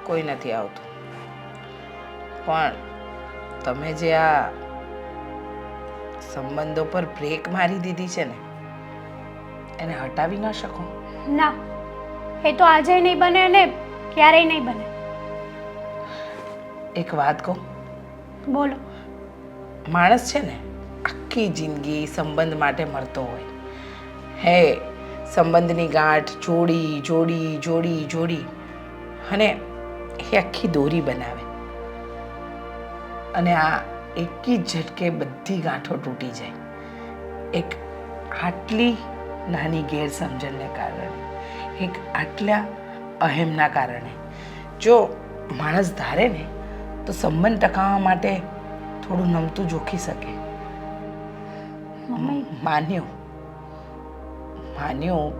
કોઈ નથી આવતું. પણ તમે જે આ સંબંધો પર બ્રેક મારી દીધી છે ને, એને હટાવી ન શકો. ના, એ તો આજે નહીં બને અને ક્યારેય નહીં બને. એક વાત કહું, બોલો. માણસ છે ને આખી જિંદગી સંબંધ માટે મરતો હોય. હે સંબંધની ગાંઠ જોડી જોડી જોડી જોડી અને એ આખી દોરી બનાવે, અને આ એક જ ઝટકે બધી ગાંઠો તૂટી જાય. એક આટલી નાની ગેરસમજણને કારણે, એક આટલા અહેમના કારણે. જો માણસ ધારે ને તો સંબંધ ટકાવવા માટે થોડું નમતું જોખી શકે. માન્યું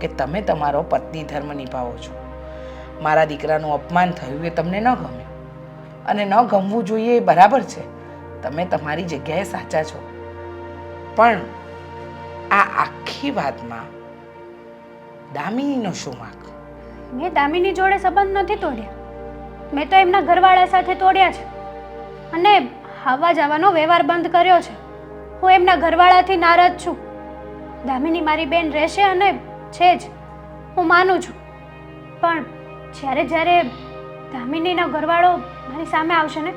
કે તમે તમારો પત્ની ધર્મ નિભાવો છો. મારા દીકરાનું અપમાન થયું એ તમને ન ગમ્યું, અને ન ગમવું જોઈએ એ બરાબર છે. તમે તમારી જગ્યાએ સાચા છો. પણ આ આખી વાતમાં દામિનીનો શું વાંક? મેં દામિની જોડે સંબંધ નથી તોડ્યા. મેં તો એમના ઘરવાળા સાથે તોડ્યા છે અને આવવા જવાનો વ્યવહાર બંધ કર્યો છે. હું એમના ઘરવાળાથી નારાજ છું. દામિની મારી બેન રહેશે અને છે જ, હું માનું છું. પણ જ્યારે દામિનીના ઘરવાળો મારી સામે આવશે ને,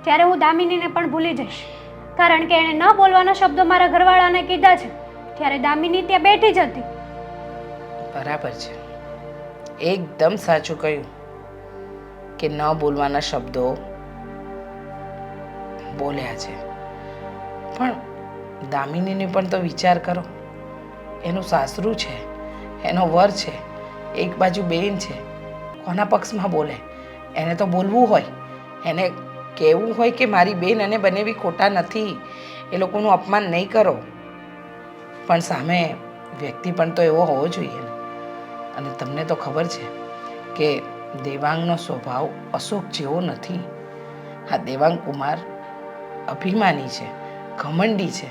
ત્યારે હું દામિનીને પણ ભૂલી જઈશ. કારણ કે એણે ન બોલવાના શબ્દો મારા ઘરવાળાને કીધા છે, ત્યારે દામિની ત્યાં બેઠી જ હતી. બરાબર છે, એકદમ સાચું કહ્યું કે ન બોલવાના શબ્દો બોલ્યા છે. પણ દામિનીને પણ તો વિચાર કરો. એનું સાસરું છે, એનો વર છે, એક બાજુ બેન છે. કોના પક્ષમાં બોલે? એને તો બોલવું હોય, એને કહેવું હોય કે મારી બેન અને બનેવી ખોટા નથી, એ લોકોનું અપમાન નહીં કરો. પણ સામે વ્યક્તિ પણ તો એવો હોવો જોઈએ ને. અને તમને તો ખબર છે કે દેવાંગનો સ્વભાવ અશોક જેવો નથી. હા, દેવાંગ કુમાર અભિમાની છે, ઘમંડી છે.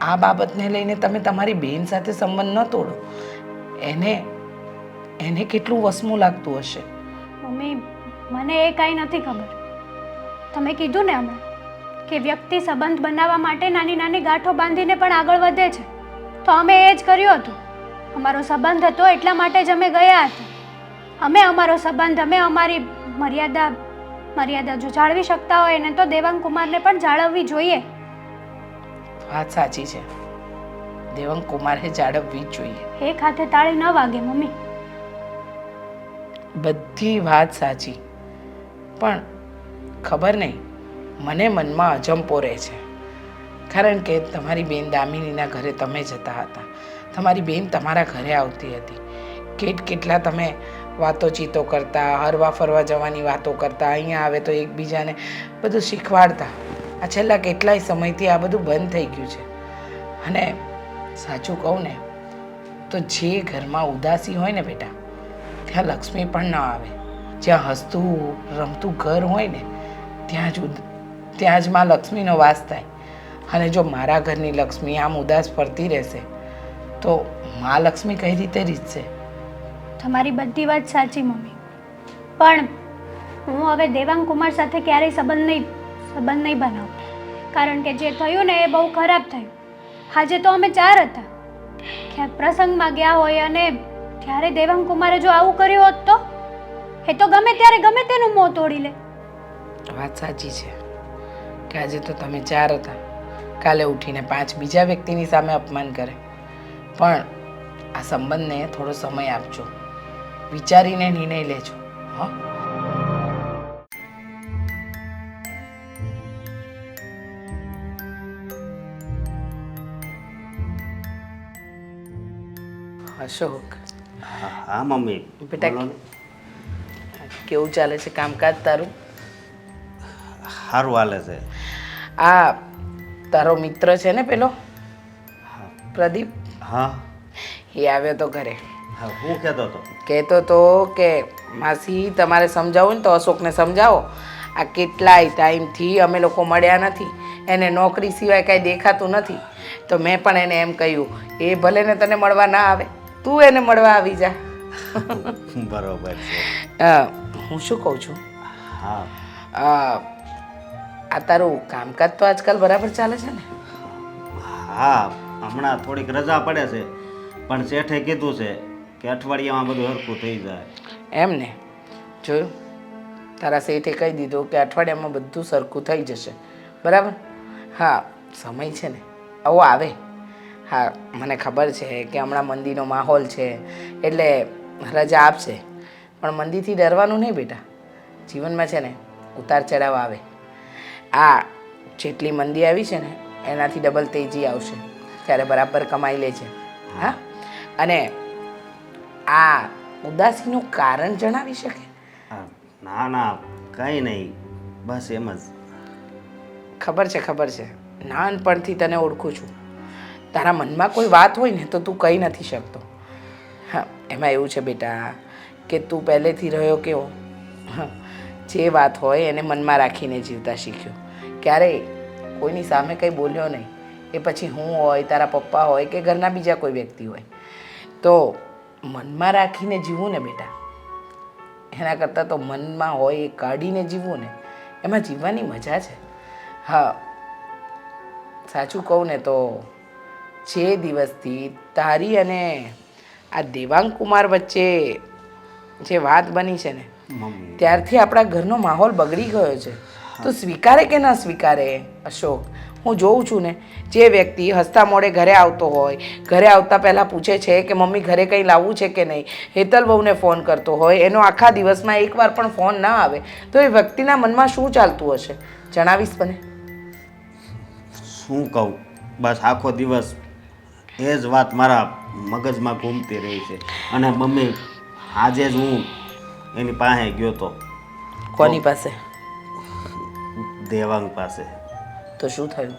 આ બાબતને લઈને તમે તમારી બેન સાથે સંબંધ ન તોડો. એને કેટલું વસમું લાગતું હશે. મમ્મી, મને એ કાંઈ નથી ખબર. તમે કીધું ને હમણાં કે વ્યક્તિ સંબંધ બનાવવા માટે નાની નાની ગાંઠો બાંધીને પણ આગળ વધે છે, તો અમે એ જ કર્યું હતું. અમારો સંબંધ હતો એટલા માટે જ અમે ગયા હતા. અમે અમારો સંબંધ, અમે અમારી મર્યાદા જો જાળવી શકતા હોય ને, તો દેવાંગ કુમારને પણ જાળવવી જોઈએ. વાત સાચી છે, દેવાંગ કુમારે જાળવવી જ જોઈએ. એક હાથે તાળી ન વાગે મમ્મી. બધી વાત સાચી, પણ ખબર નહીં, મને મનમાં અજંપો રહે છે. કારણ કે તમારી બેન દામિનીના ઘરે તમે જતા હતા, તમારી બેન તમારા ઘરે આવતી હતી. કેટલા તમે વાતોચીતો કરતા, હરવા ફરવા જવાની વાતો કરતા, અહીંયા આવે તો એકબીજાને બધું શીખવાડતા. આ છેલ્લા કેટલાય સમયથી આ બધું બંધ થઈ ગયું છે. અને સાચું કહું ને તો જે ઘરમાં ઉદાસી હોય ને બેટા, ત્યાં લક્ષ્મી પણ ન આવે. જ્યાં હસતું રમતું ઘર હોય ને, ત્યાં જ માં લક્ષ્મીનો વાસ થાય. અને જો મારા ઘરની લક્ષ્મી આમ ઉદાસ ફરતી રહેશે તો માં લક્ષ્મી કઈ રીતે રીતશે? તમારી બધી વાત સાચી મમ્મી, પણ હું હવે દેવાંગ કુમાર સાથે ક્યારેય સંબંધ નહીં બનાવું. કારણ કે જે થયું ને એ બહુ ખરાબ થયું. આજે તો અમે 4 હતા, ક્યાંક પ્રસંગમાં ગયા હોય અને ત્યારે દેવાંગ કુમારે જો આવું કર્યું હોત તો એ તો ગમે ત્યારે ગમે તેનું મોં તોડી લે. વાત સાચી છે કે આજે તો તમે 4 હતા, કાલે ઉઠીને 5 બીજા વ્યક્તિની સામે અપમાન કરે. પણ આ સંબંધને થોડો સમય આપજો, વિચારીને નિર્ણય લેજો. હા, અશોક. હા મમ્મી, બેટા, બોલો ને. કેવું ચાલે છે કામકાજ તારું? સારું હાલે છે. આ તારો મિત્ર છે ને પેલો પ્રદીપ, હા એ આવ્યો તો ઘરે. હા, હું કહેતો હતો કહેતો તો કે માસી તમારે સમજાવો ને તો અશોકને સમજાવો. આ કેટલાય ટાઈમથી અમે લોકો મળ્યા નથી, એને નોકરી સિવાય કાંઈ દેખાતું નથી. તો મેં પણ એને એમ કહ્યું, એ ભલે ને તને મળવા ના આવે, તું એને મળવા આવી જા. બરોબર છે. હું શું કહું છું, હા આ તારું કામકાજ તો આજકાલ બરાબર ચાલે છે ને? હા, હમણાં થોડીક રજા પડે છે, પણ શેઠે કીધું છે કે અઠવાડિયામાં બધું હરખું થઈ જાય. એમ ને, જોયું, તારા શેઠે કહી દીધું કે અઠવાડિયામાં બધું સરખું થઈ જશે, બરાબર? હા, સમય છે ને આવો આવે. હા, મને ખબર છે કે હમણાં મંદીનો માહોલ છે એટલે રજા આપશે, પણ મંદીથી ડરવાનું નહીં બેટા. જીવનમાં છે ને ઉતાર ચઢાવ આવે. આ જેટલી મંદી આવી છે ને એનાથી ડબલ તેજી આવશે, ત્યારે બરાબર કમાઈ લે છે. હા, અને આ ઉદાસીનું કારણ જણાવી શકે? ના ના, કંઈ નહીં, બસ એમ જ. ખબર છે, નાનપણથી તને ઓળખું છું. તારા મનમાં કોઈ વાત હોય ને તો તું કહી નથી શકતો. હા, એમાં એવું છે બેટા કે તું પહેલેથી રહ્યો કેવો, જે વાત હોય એને મનમાં રાખીને જીવતા શીખ્યો. ક્યારેય કોઈની સામે કંઈ બોલ્યો નહીં, એ પછી હું હોય, તારા પપ્પા હોય કે ઘરના બીજા કોઈ વ્યક્તિ હોય. તો મનમાં રાખીને જીવવું ને બેટા, એના કરતાં તો મનમાં હોય એ કાઢીને જીવવું ને, એમાં જીવવાની મજા છે. હા, સાચું કહું ને તો જે દિવસથી તારી અને આ દેવાંગ કુમાર વચ્ચે જે વાત બની છે ને, મમ્મી, ત્યારથી આપણા ઘરનો માહોલ બગડી ગયો છે. તું સ્વીકારે કે ના સ્વીકારે અશોક? હું જોઉં છું ને, જે વ્યક્તિ હસતા મોડે ઘરે આવતો હોય, ઘરે આવતા પહેલાં પૂછે છે કે મમ્મી ઘરે કંઈ લાવવું છે કે નહીં, હેતલ બહુને ફોન કરતો હોય, એનો આખા દિવસમાં એકવાર પણ ફોન ના આવે, તો એ વ્યક્તિના મનમાં શું ચાલતું હશે જણાવીશ મને? શું કહું, બસ આખો દિવસ એ જ વાત મારા મગજમાં ઘૂમતી રહી છે. અને મમ્મી, આજે જ હું એની પાસે ગયો તો. કોની પાસે? દેવાંગ પાસે. તો શું થયું?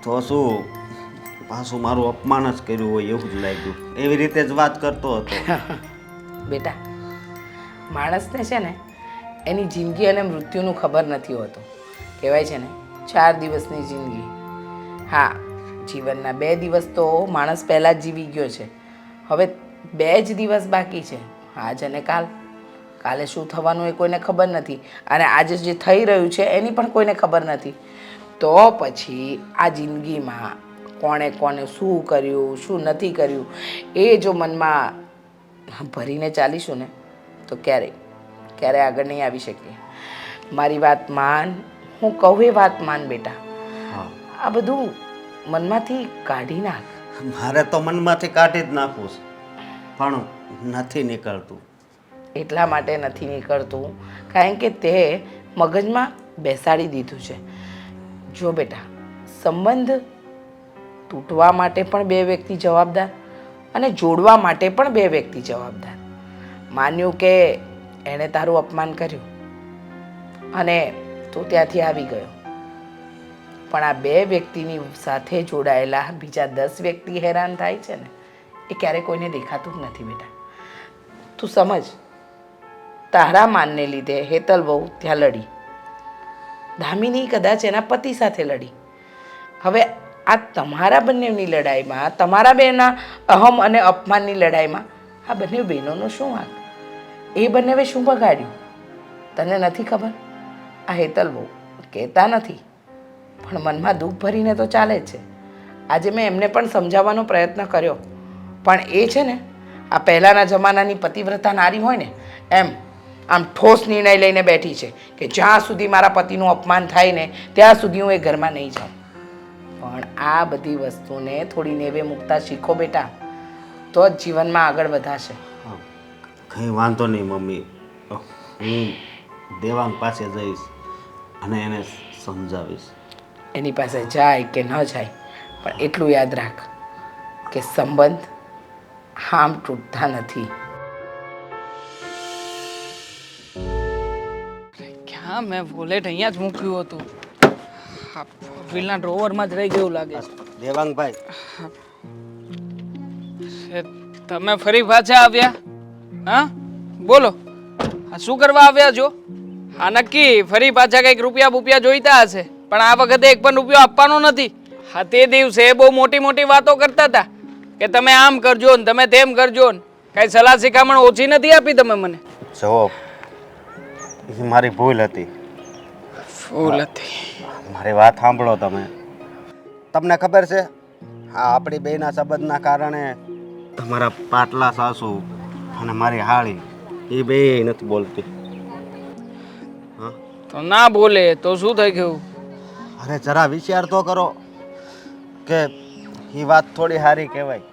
તો શું, પાછું મારું અપમાન જ કર્યું હોય એવું જ લાગ્યું. એવી રીતે જ વાત કરતો હતો. બેટા, માણસને છે ને એની જિંદગી અને મૃત્યુનું ખબર નથી હોતું. કહેવાય છે ને 4 દિવસની જિંદગી. હા, જીવનના 2 દિવસ તો માણસ પહેલાં જ જીવી ગયો છે. હવે 2 જ દિવસ બાકી છે, આજ અને કાલ. કાલે શું થવાનું એ કોઈને ખબર નથી, અને આજે જે થઈ રહ્યું છે એની પણ કોઈને ખબર નથી. તો પછી આ જિંદગીમાં કોણે કોને શું કર્યું, શું નથી કર્યું, એ જો મનમાં ભરીને ચાલીશું ને તો ક્યારેય આગળ નહીં આવી શકીએ. મારી વાત માન, હું કહું એ વાત માન બેટા. હા, આ બધું મનમાંથી કાઢી નાખ. મારે તો મનમાંથી કાઢી જ નાખવું છે, પણ નથી નીકળતું. એટલા માટે નથી નીકળતું કારણ કે તે મગજમાં બેસાડી દીધું છે. જો બેટા, સંબંધ તૂટવા માટે પણ 2 વ્યક્તિ જવાબદાર, અને જોડવા માટે પણ 2 વ્યક્તિ જવાબદાર. માન્યું કે એણે તારું અપમાન કર્યું અને તું ત્યાંથી આવી ગયો, પણ આ 2 વ્યક્તિની સાથે જોડાયેલા બીજા 10 વ્યક્તિ હેરાન થાય છે ને, એ ક્યારેય કોઈને દેખાતું જ નથી બેટા. તું સમજ, તારા માનને લીધે હેતલ બહુ ત્યાં લડી, દામિની કદાચ એના પતિ સાથે લડી. હવે આ તમારા બંનેની લડાઈમાં, તમારા બેના અહમ અને અપમાનની લડાઈમાં આ બંને બહેનોનો શું વાંક? એ બંનેએ શું બગાડ્યું તને નથી ખબર? આ હેતલ બહુ કહેતા નથી, પણ મનમાં દુઃખ ભરીને તો ચાલે જ છે. આજે મેં એમને પણ સમજાવવાનો પ્રયત્ન કર્યો, પણ એ છે ને આ પહેલાંના જમાનાની પતિવ્રતા નારી હોય ને એમ આમ ઠોસ નિર્ણય લઈને બેઠી છે કે જ્યાં સુધી મારા પતિનું અપમાન થાય ને ત્યાં સુધી હું એ ઘરમાં નહીં જાઉં. પણ આ બધી વસ્તુને થોડી નેવે મૂકતા શીખો બેટા, તો જ જીવનમાં આગળ વધાશે. કંઈ વાંધો નહીં મમ્મી, હું દેવાંગ પાસે જઈશ અને એને સમજાવીશ. એની પાસે જાય કે ન જાય, પણ એટલું યાદ રાખ કે સંબંધ આમ તૂટતા નથી. ક્યાં મેં વોલેટ અહીંયા જ મૂક્યું હતું. હા, વ્હીલના ડ્રોવરમાં જ રહી ગયું લાગે છે. દેવાંગભાઈ, તમે ફરી પાછા આવ્યા? હા, બોલો, આ શું કરવા આવ્યા છો? હા, નક્કી ફરી પાછા કંઈક રૂપિયા બુપિયા જોઈતા હશે. પણ આ વખતે એક પણ રૂપિયો આપવાનો નથી. હા, તે દિવસે બહુ મોટી મોટી વાતો કરતા હતા કે તમે આમ કરજો ને તમે તેમ કરજો ને. કાંઈ સલાહ શિખામણ ઓછી નથી આપી તમે મને. જો એ મારી ભૂલ હતી. ભૂલ હતી. મારી વાત સાંભળો તમે. તમને ખબર છે આ આપણી બેના સંબંધના કારણે તમારા પાટલા સાસુ અને મારી હાળી એ બે નથી બોલતી. હા, તો ના બોલે તો શું થઈ ગયું? અરે જરા વિચાર તો કરો કે એ વાત થોડી સારી કહેવાય.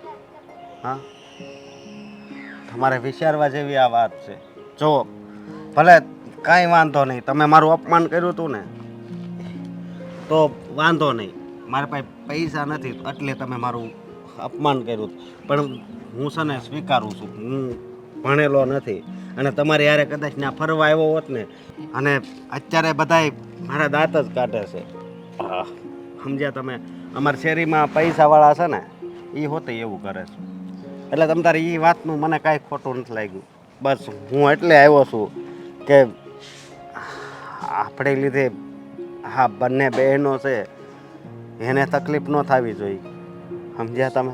હા, તમારે વિચારવા જેવી આ વાત છે. જો ભલે કાંઈ વાંધો નહીં, તમે મારું અપમાન કર્યું હતું ને તો વાંધો નહીં, મારા પાસે પૈસા નથી એટલે તમે મારું અપમાન કર્યું, પણ હું છે ને સ્વીકારું છું હું ભણેલો નથી અને તમારે યારે કદાચ ત્યાં ફરવા આવ્યો હોત ને અને અત્યારે બધાય મારા દાંત જ કાઢે છે. સમજ્યા તમે? અમારા શેરીમાં પૈસાવાળા છે ને એ હોતે એવું કરે છે. એટલે તમ તારે એ વાતનું મને કાંઈ ખોટું નથી લાગ્યું. બસ હું એટલે આવ્યો છું કે આપણે લીધે હા બંને બહેનો છે એને તકલીફ ન થવી જોઈએ. સમજ્યા તમે?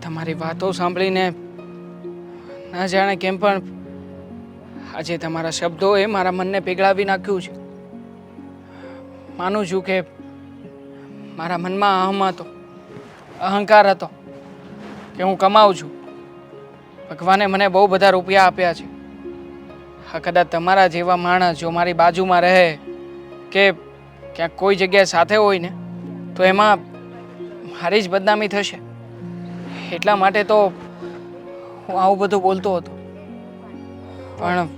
તમારી વાતો સાંભળીને ના જાણે કેમ પણ આજે તમારા શબ્દોએ મારા મનને પીગળાવી નાખ્યું છે. માનું છું કે મારા મનમાં અહમ હતો, અહંકાર હતો કે હું કમાઉં છું. ભગવાને મને બહુ બધા રૂપિયા આપ્યા છે. હા, કદાચ તમારા જેવા માણસ જો મારી બાજુમાં રહે કે ક્યાંક કોઈ જગ્યાએ સાથે હોય ને તો એમાં મારી જ બદનામી થશે. એટલા માટે તો હું આવું બધું બોલતો હતો. પણ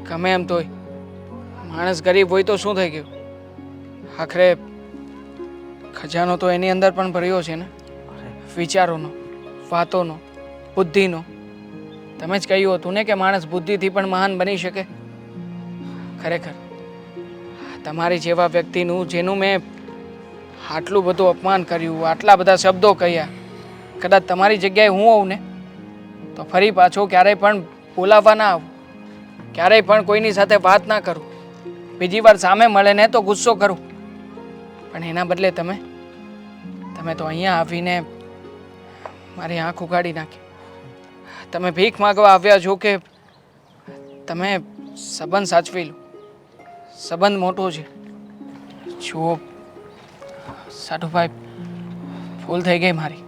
ગમે એમ તોય માણસ ગરીબ હોય તો શું થઈ ગયું? આખરે ખજાનો તો એની અંદર પણ ભર્યો છે ને, વિચારોનો, વાતોનો, બુદ્ધિનો. તમે જ કહ્યું હતું ને કે માણસ બુદ્ધિથી પણ મહાન બની શકે. ખરેખર તમારી જેવા વ્યક્તિનું જેનું મેં આટલું બધું અપમાન કર્યું, આટલા બધા શબ્દો કહ્યા, કદાચ તમારી જગ્યાએ હું હોઉં ને તો ફરી પાછો ક્યારેય પણ બોલાવવા ના આવું, ક્યારેય પણ કોઈની સાથે વાત ના કરું, બીજી વાર સામે મળે ને તો ગુસ્સો કરું. પણ એના બદલે તમે તો અહીંયા આવીને મારી આંખ ઉગાડી નાખી. તમે ભીખ માગવા આવ્યા છો કે તમે સંબંધ સાચવી લો? સંબંધ મોટો છે. જુઓ સાધુભાઈ, ભૂલ થઈ ગઈ મારી.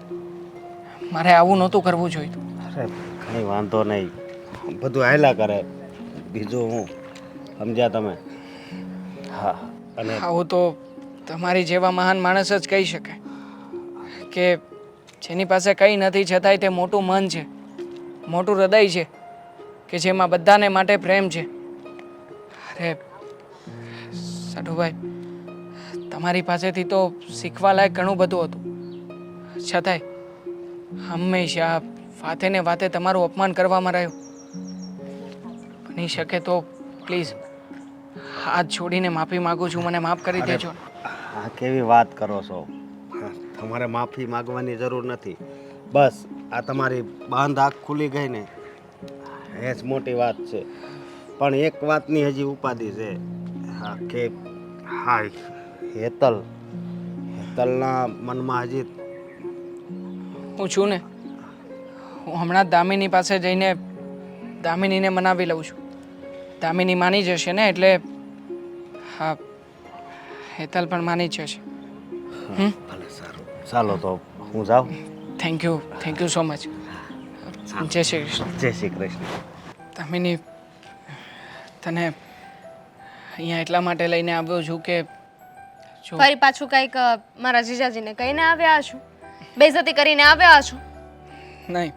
મારે આવું નહોતું કરવું જોઈતું. અરે કંઈ વાંધો નહીં, બધું હાલ્યા કરે. બીજું હું સમજ્યા તમે? હા, અને આવું તો તમારી જેવા મહાન માણસ જ કહી શકે કે જેની પાસે કંઈ નથી છતાંય તે મોટું મન છે, મોટું હૃદય છે કે જેમાં બધાને માટે પ્રેમ છે. અરે સાધુભાઈ, તમારી પાસેથી તો શીખવા લાયક ઘણું બધું હતું, છતાંય હંમેશા વાતે ને વાતે તમારું અપમાન કરવામાં રહ્યું. બની શકે તો પ્લીઝ હાથ છોડીને માફી માગું છું, મને માફ કરી દેજો. આ કેવી વાત કરો છો? તમારે માફી માગવાની જરૂર નથી. બસ આ તમારી બાંધ આંખ ખુલી ગઈ ને એ જ મોટી વાત છે. પણ એક વાતની હજી ઉપાધિ છે કે હા, હેતલના મનમાં હજી હું છું ને, હું હમણાં જ દામિની પાસે જઈને દામિનીને મનાવી લઉં છું. દામિની માની જશે ને એટલે હા, હેતલ પણ માની જ જશે. ભલે, સારું, ચાલો તો હું જાઉં. Thank you so much. જય શ્રી કૃષ્ણ. જય શ્રી કૃષ્ણ. દામિની, તને અહીંયા એટલા માટે લઈને આવ્યો છું કે જો ફરી પાછું કંઈક મારા જીજાજીને કહીને આવ્યા છો, બેઇજ્જતી કરીને આવ્યા છો? નહીં,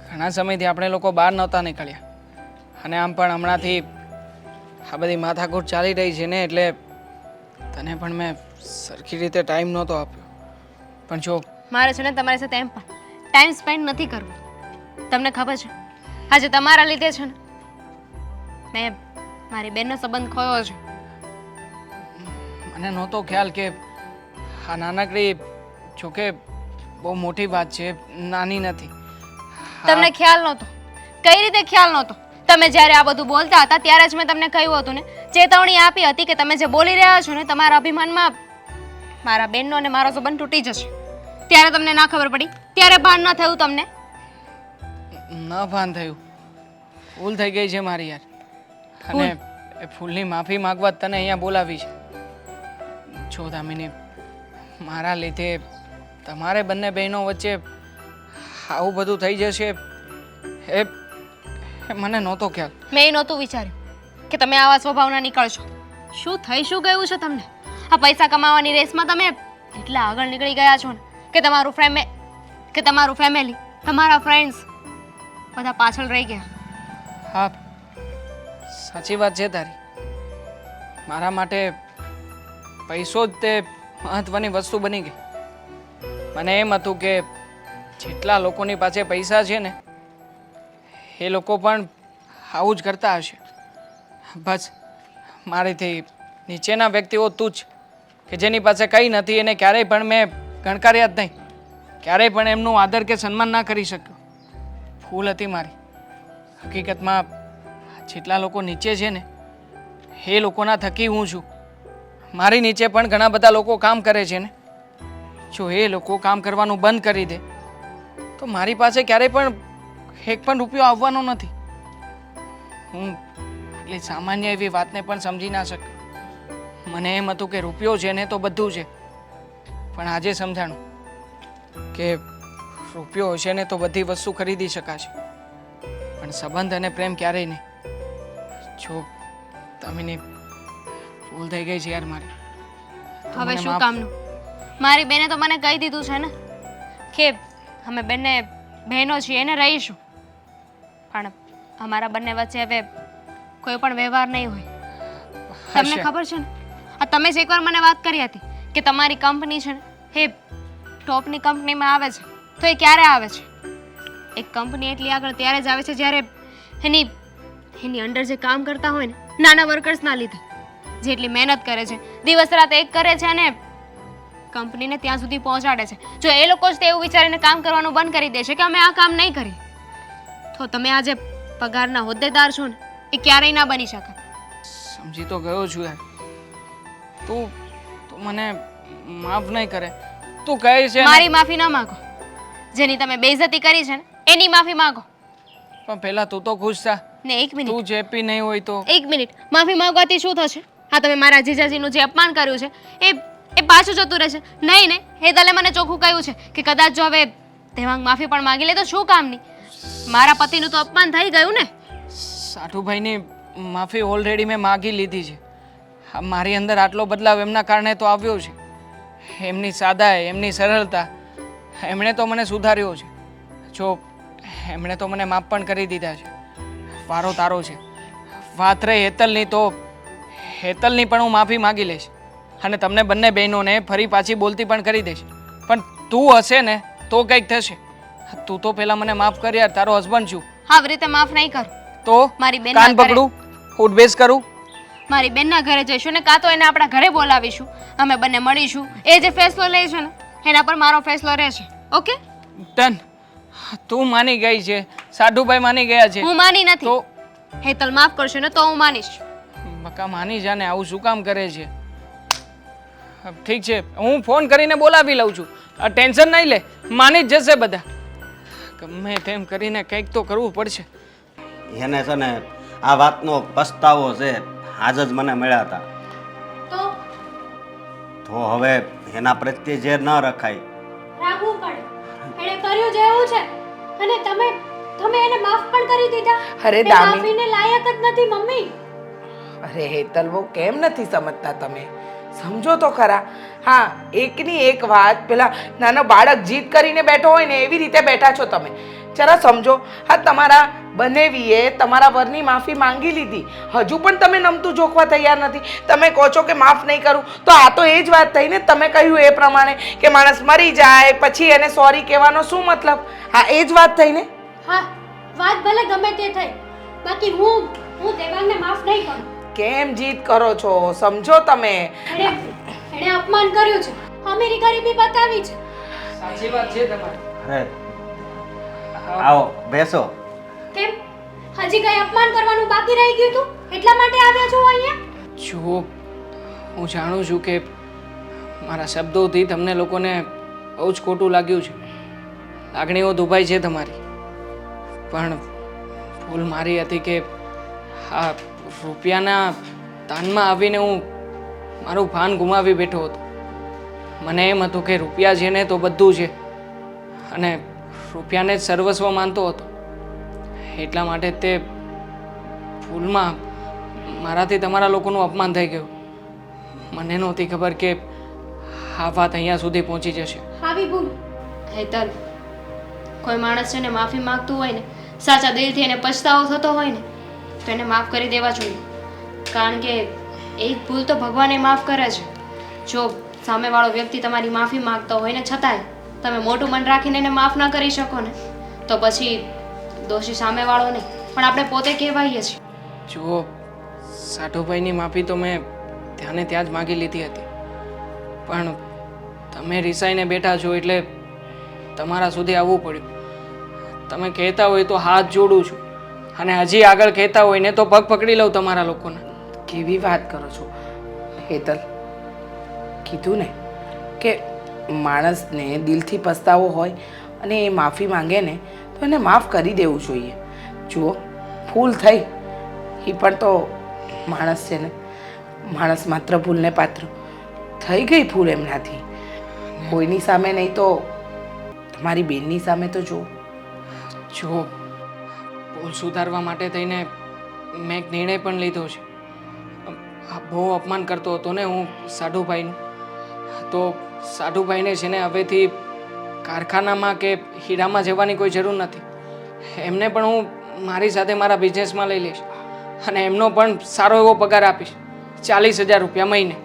ઘણા સમયથી આપણે લોકો બહાર નહોતા નીકળ્યા અને આમ પણ હમણાંથી આ બધી માથાકૂટ ચાલી રહી છે ને એટલે તને પણ મેં સરખી રીતે ટાઈમ નહોતો આપ્યો. પણ જો મારે છે ને તમારી સાથે એમ પણ ટાઈમ સ્પેન્ડ નથી કરવો. તમને ખબર છે આજે તમારા લીધે છે ને મેં મારી બેનનો સંબંધ ખોયો છે. મને નહોતો ખ્યાલ કે આ નાનકડી, જોકે બહુ મોટી વાત છે, નાની નથી. તમને ખ્યાલ નહોતો? કઈ રીતે ખ્યાલ નહોતો? તમે જ્યારે આ બધું બોલતા હતા ત્યારે જ મેં તમને કહ્યું હતું ને ચેતવણી આપી હતી કે તમે જે બોલી રહ્યા છો ને તમારા અભિમાનમાં મારા બેનનો અને મારો સંબંધ તૂટી જશે. ત્યારે તમને ના ખબર પડી, ત્યારે ભાન ન થયું તમને. ન ભાન થયું, ભૂલ થઈ ગઈ છે મારી યાર. અને એ ભૂલની માફી માંગવા જ તને અહીંયા બોલાવી છે. જો દામિની, મારા લીધે તમારે બંને બહેનો વચ્ચે આવું બધું થઈ જશે એ મને નહોતો ખ્યાલ. મેં એ નહોતું વિચાર્યું કે તમે આવા સ્વભાવના નીકળશો. શું થઈ શું ગયું છે તમને? આ પૈસા કમાવાની રેસમાં તમે એટલા આગળ નીકળી ગયા છો ને કે તમારું ફેમિલી, તમારા ફ્રેન્ડ્સ બધા પાછળ રહી ગયા. હા, સાચી વાત છે તારી. મારા માટે પૈસો જ તે મહત્વની વસ્તુ બની ગઈ. મને એમ હતું કે જેટલા લોકોની પાસે પૈસા છે ને એ લોકો પણ આવું જ કરતા હશે. બસ મારીથી નીચેના વ્યક્તિઓ તું જ કે જેની પાસે કંઈ નથી એને ક્યારેય પણ મેં ગણકાર્યા જ નહીં. ક્યારેય પણ એમનું આદર કે સન્માન ના કરી શક્યો. ભૂલ હતી મારી. હકીકતમાં જેટલા લોકો નીચે છે ને એ લોકોના થકી હું છું. મારી નીચે પણ ઘણા બધા લોકો કામ કરે છે ને. જો એ લોકો કામ કરવાનું બંધ કરી દે તો મારી પાસે ક્યારેય પણ એક પણ રૂપિયો આવવાનો નથી. હું એટલી સામાન્ય એવી વાતને પણ સમજી ના શક્યો. મને એમ હતું કે રૂપિયો છે ને તો બધું છે, પણ આજે સમજાણું કે રૂપિયો હશે ને તો બધી વસ્તુ ખરીદી શકાશે, પણ સંબંધ અને પ્રેમ ક્યારેય નહીં. જો તમે ભૂલ થઈ ગઈ છે યાર મારી. તો હવે મને શું માફ- કામનું? મારી બેને તો મને કહી દીધું છે ને કે અમે બંને બહેનો છીએ એને રહીશું, પણ અમારા બંને વચ્ચે હવે કોઈ પણ વ્યવહાર નહીં હોય. તમને હશે. ખબર છે ને, આ તમે જ એકવાર મને વાત કરી હતી કે તમારી કંપની છે ને એ ટોપની કંપનીમાં આવે છે, તો એ ક્યારે આવે છે? એક કંપની એટલી આગળ ત્યારે જ આવે છે જ્યારે એની અંડર જે કામ કરતા હોય ને નાના વર્કર્સના લીધે, જેટલી મહેનત કરે છે, દિવસ રાત એક કરે છે અને કંપનીને ત્યાં સુધી પહોંચાડે છે. જો એ લોકો જ એવું વિચારીને કામ કરવાનું બંધ કરી દે છે કે અમે આ કામ નહીં કરીએ, તો તમે આજે પગારના હોદ્દેદાર છો ને એ ક્યારેય ના બની શકે. સમજી તો ગયો છું યાર. તું તું મને માફ નહીં કરે. તું કહે છે ને- મારી માફી ન માંગો. જેની તમે બેઇજ્જતી કરી છે ને એની માફી માંગો. પણ પહેલા તું તો ખુશ થા. ને એક મિનિટ, તું જેપી નહીં હોય તો એક મિનિટ, માફી માંગવાથી શું થશે? હા, તમે મારા જીજાજીનું જે અપમાન કર્યું છે એ પાછું જતું રહેશે. નહીં ને, હેતલે મને ચોખ્ખું કહ્યું છે કે કદાચ જો હવે દેવાંગ માફી પણ માંગી લે તો શું કામની? મારા પતિનું તો અપમાન થઈ ગયું ને. સાઠુભાઈની માફી ઓલરેડી મેં માગી લીધી છે. આ મારી અંદર આટલો બદલાવ એમના કારણે તો આવ્યો છે. એમની સાદાઈ, એમની સરળતા, એમણે તો મને સુધાર્યો છે. જો એમણે તો મને માફ પણ કરી દીધા છે. વારો તારો છે. વાત રહી હેતલની, તો હેતલની પણ હું માફી માગી લઈશ અને તમને બંને બહેનોને ફરી પાછી બોલતી પણ કરી દઈશ. પણ તું હશે ને તો કંઈક થશે. તું તો પહેલા મને માફ કર યાર. તારો હસબન્ડ છું. આવી રીતે માફ નહીં કરું. તો મારી બેનના કાન ઘરે- પકડું, ઉઠબેસ કરું. મારી બેનના ઘરે જઈશું ને કાં તો એને આપણા ઘરે બોલાવીશું, અમે બંને મળીશું. એ જે ફેસલો લે છે ને એના પર મારો ફેસલો રહેશે. ઓકે? ડન. તું માની ગઈ છે, સાઢુભાઈ માની ગયા છે, હું માની નથી. તો હેતલ માફ કરશે ને તો હું માનીશ. બકા માની જાને. આવું શું કામ કરે છે? ઠીક છે, હું ફોન કરીને બોલાવી લઉં છું. આ ટેન્શન નહીં લે, માની જ જશે બધા. ગમે તેમ કરીને કંઈક તો કરવું પડશે. એને છે ને આ વાતનો પસ્તાવો છે. આજ જ મને મળ્યા હતા. તો હવે એના પ્રત્યે જે ન રખાય. રાખવું પડે. એણે કર્યું જ એવું છે અને તમે એને માફ પણ કરી દીધા. અરે એ દામિની. માફીને લાયક જ નથી મમ્મી. અરે હેતલ બહુ કેમ નથી સમજતા તમે? સમજો તો ખરા. હા, એકની એક વાત પેલા નાનો બાળક જીદ કરીને બેઠો હોય ને એવી રીતે બેઠા છો તમે. જરા સમજો. હા, તમારા બનેવીએ તમારા વરની માફી માંગી લીધી, હજુ પણ તમે નમતું જોખવા તૈયાર નથી. તમે કહો છો કે માફ નહીં કરું, તો આ તો એ જ વાત થઈ ને. તમે કહ્યું એ પ્રમાણે કે માણસ મરી જાય પછી એને સોરી કહેવાનો શું મતલબ? હા, એ જ વાત થઈ ને. હા, વાત ભલે ગમે તે થઈ, બાકી હું દેવાંગને માફ નહીં કરું. કેમ જીદ કરો છો? સમજો તમે. એણે અપમાન કર્યું છે, અમીરી ગરીબી બતાવી છે. સાચી વાત છે તમારી. અરે આવો બેસો. કેમ હજી કઈ અપમાન કરવાનું બાકી રહી ગયું તું? એટલા માટે આવ્યા છો અહીંયા? જુઓ, હું જાણું છું કે મારા શબ્દોથી તમને લોકોને બહુ જ ખોટું લાગ્યું છે, લાગણીઓ દુભાઈ છે તમારી, પણ ભૂલ મારી હતી કે આ રૂપિયાના દાનમાં આવીને હું મારું ભાન ગુમાવી બેઠો હતો. મને એમ હતું કે રૂપિયા છે ને તો બધું છે અને રૂપિયાને જ સર્વસ્વ માનતો હતો. એટલા માટે તે ભૂલમાં મારાથી તમારા લોકોનું અપમાન થઈ ગયું. મને નહોતી ખબર કે આ વાત અહીંયા સુધી પહોંચી જશે. આવી ભૂલ હેતલ, કોઈ માણસ છે ને માફી માંગતું હોય ને, સાચા દિલથી એને પછતાવો થતો હોય ને, તો એને માફ કરી દેવા જોઈએ. કારણ કે એક ભૂલ તો ભગવાને માફ કરે છે. જો સામેવાળો વ્યક્તિ તમારી માફી માંગતો હોય ને છતાંય તમે મોટું મન રાખીને એને માફ ના કરી શકો ને, તો પછી દોષી સામેવાળો નહીં પણ આપણે પોતે કહેવાઈએ છીએ. જુઓ, સાઠુભાઈની માફી તો મેં ત્યાંને ત્યાં જ માગી લીધી હતી, પણ તમે રિસાઈને બેઠા છો એટલે તમારા સુધી આવવું પડ્યું. તમે કહેતા હોય તો હાથ જોડું છું અને હજી આગળ કહેતા હોય ને તો પગ પકડી લઉં તમારા લોકોને. કેવી વાત કરો છો હેતલ? કીધું ને કે માણસને દિલથી પસ્તાવો હોય અને એ માફી માંગે ને તો એને માફ કરી દેવું જોઈએ. જુઓ, ભૂલ થઈ એ પણ તો માણસ છે ને, માણસ માત્ર ભૂલને પાત્ર. થઈ ગઈ ભૂલ એમનાથી, કોઈની સામે નહીં તો તમારી બેનની સામે તો જુઓ. જુઓ, ભૂલ સુધારવા માટે થઈને મેં એક નિર્ણય પણ લીધો છે. બહુ અપમાન કરતો હતો ને હું સાઢુભાઈનું, તો સાઢુભાઈને છે ને હવેથી કારખાનામાં કે હીરામાં જવાની કોઈ જરૂર નથી. એમને પણ હું મારી સાથે મારા બિઝનેસમાં લઈ લઈશ અને એમનો પણ સારો એવો પગાર આપીશ, 40,000 રૂપિયા મહિને.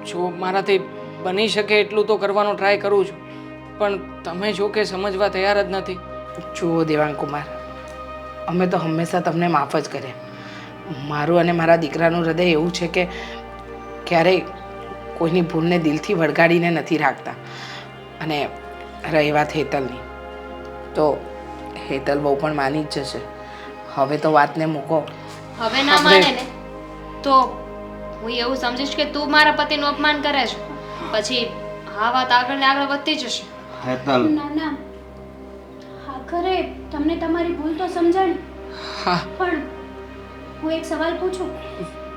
જો મારાથી બની શકે એટલું તો કરવાનો ટ્રાય કરું છું, પણ તમે જો કે સમજવા તૈયાર જ નથી. જુઓ દેવાંગકુમાર, અમે તો હંમેશા તમને માફ જ કર્યા. મારું અને મારા દીકરાનું હૃદય એવું છે કે ક્યારેય કોઈની ભૂલને દિલથી વળગાડીને નથી રાખતા. અને રહી વાત હેતલની, તો હેતલ બહુ પણ માની જ જશે. હવે તો વાતને મૂકો. હવે ના માને ને તો હું એવું સમજીશ કે તું મારા પતિનું અપમાન કરે છે, પછી આ વાત આગળ ને આગળ વધતી જશે. હેતલ, ના ના, આખરે તમને તમારી ભૂલ તો સમજાણી, હા, પણ હું એક સવાલ પૂછું,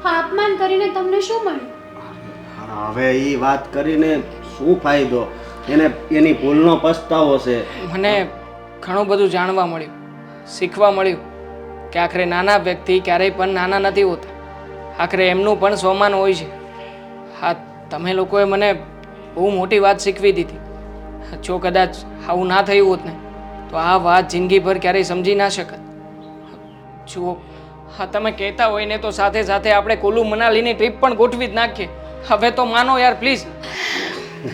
આ અપમાન કરીને તમને શું મળ્યું? હવે એ વાત કરીને શું ફાયદો? એને એની ભૂલનો પસ્તાવો છે. મને ઘણું બધું જાણવા મળ્યું, શીખવા મળ્યું કે આખરે નાના વ્યક્તિ ક્યારેય પણ નાના નથી હોતા. આખરે એમનું પણ સ્વમાન હોય છે. હા, તમે લોકોએ મને બહુ મોટી વાત શીખવી દીધી. જો કદાચ આવું ના થયું હોત ને તો આ વાત જિંદગીભર ક્યારેય સમજી ના શકત. જુઓ, હા, તમે કહેતા હોય ને તો સાથે સાથે આપણે કુલ્લુ મનાલીની ટ્રીપ પણ ગોઠવી જ નાખીએ. હવે તો માનો યાર પ્લીઝ.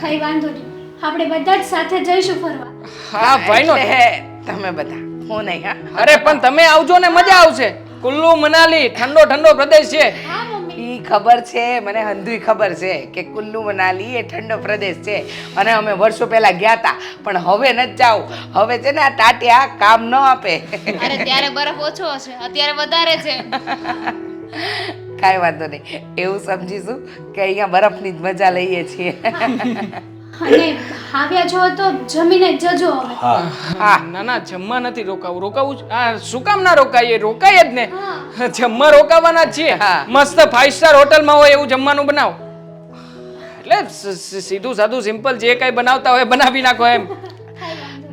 કઈ વાંધો નહીં, આપણે બધા જ સાથે જઈશું ફરવા. હા ભાઈ નો. એટલે તમે બધા, હું નહીં. હા, અરે પણ તમે આવજો ને મજા આવશે. કુલ્લુ મનાલી ઠંડો ઠંડો પ્રદેશ છે. હા મમ્મી, ઈ ખબર છે મને, હંધુય ખબર છે કે કુલ્લુ મનાલી એ ઠંડો પ્રદેશ છે અને અમે વર્ષો પહેલા ગયા હતા, પણ હવે નથી જાવું. હવે છે ને આ ટાટિયા કામ ન આપે. અરે ત્યારે બરફ ઓછો હશે, અત્યારે વધારે છે. કાંઈ વાંધો નહીં, એવું સમજીશું કે અહીંયા બરફની જ મજા લઈએ છીએ. અને આવ્યા છો તો જમીને જ જજો હવે. હા, ના ના, જમવા નથી રોકાવું જ. આ શું કામ ના રોકાઈએ? રોકાઈએ જ ને. હા. જમવા રોકાવાના જ છીએ. હા. મસ્ત 5 સ્ટાર હોટલમાં હોય એવું જમવાનું બનાવો. એટલે સીધું સાધું સિમ્પલ જે કઈ બનાવતા હોય બનાવી નાખો એમ.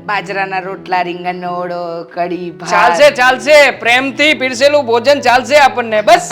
બાજરાના રોટલા, રીંગણનો ઓળો, કઢી, ભાત. ચાલશે ચાલશે, પ્રેમથી પીરસેલું ભોજન ચાલશે આપણને. બસ